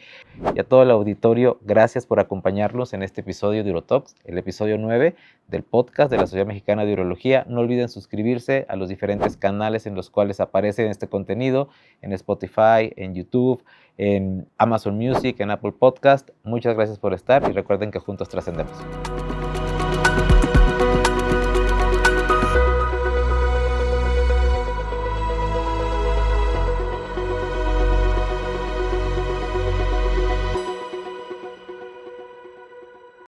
Y a todo el auditorio, gracias por acompañarnos en este episodio de Urotalks, el episodio 9 del podcast de la Sociedad Mexicana de Urología. No olviden suscribirse a los diferentes canales en los cuales aparece este contenido, en Spotify, en YouTube, en Amazon Music, en Apple Podcast. Muchas gracias por estar y recuerden que juntos trascendemos.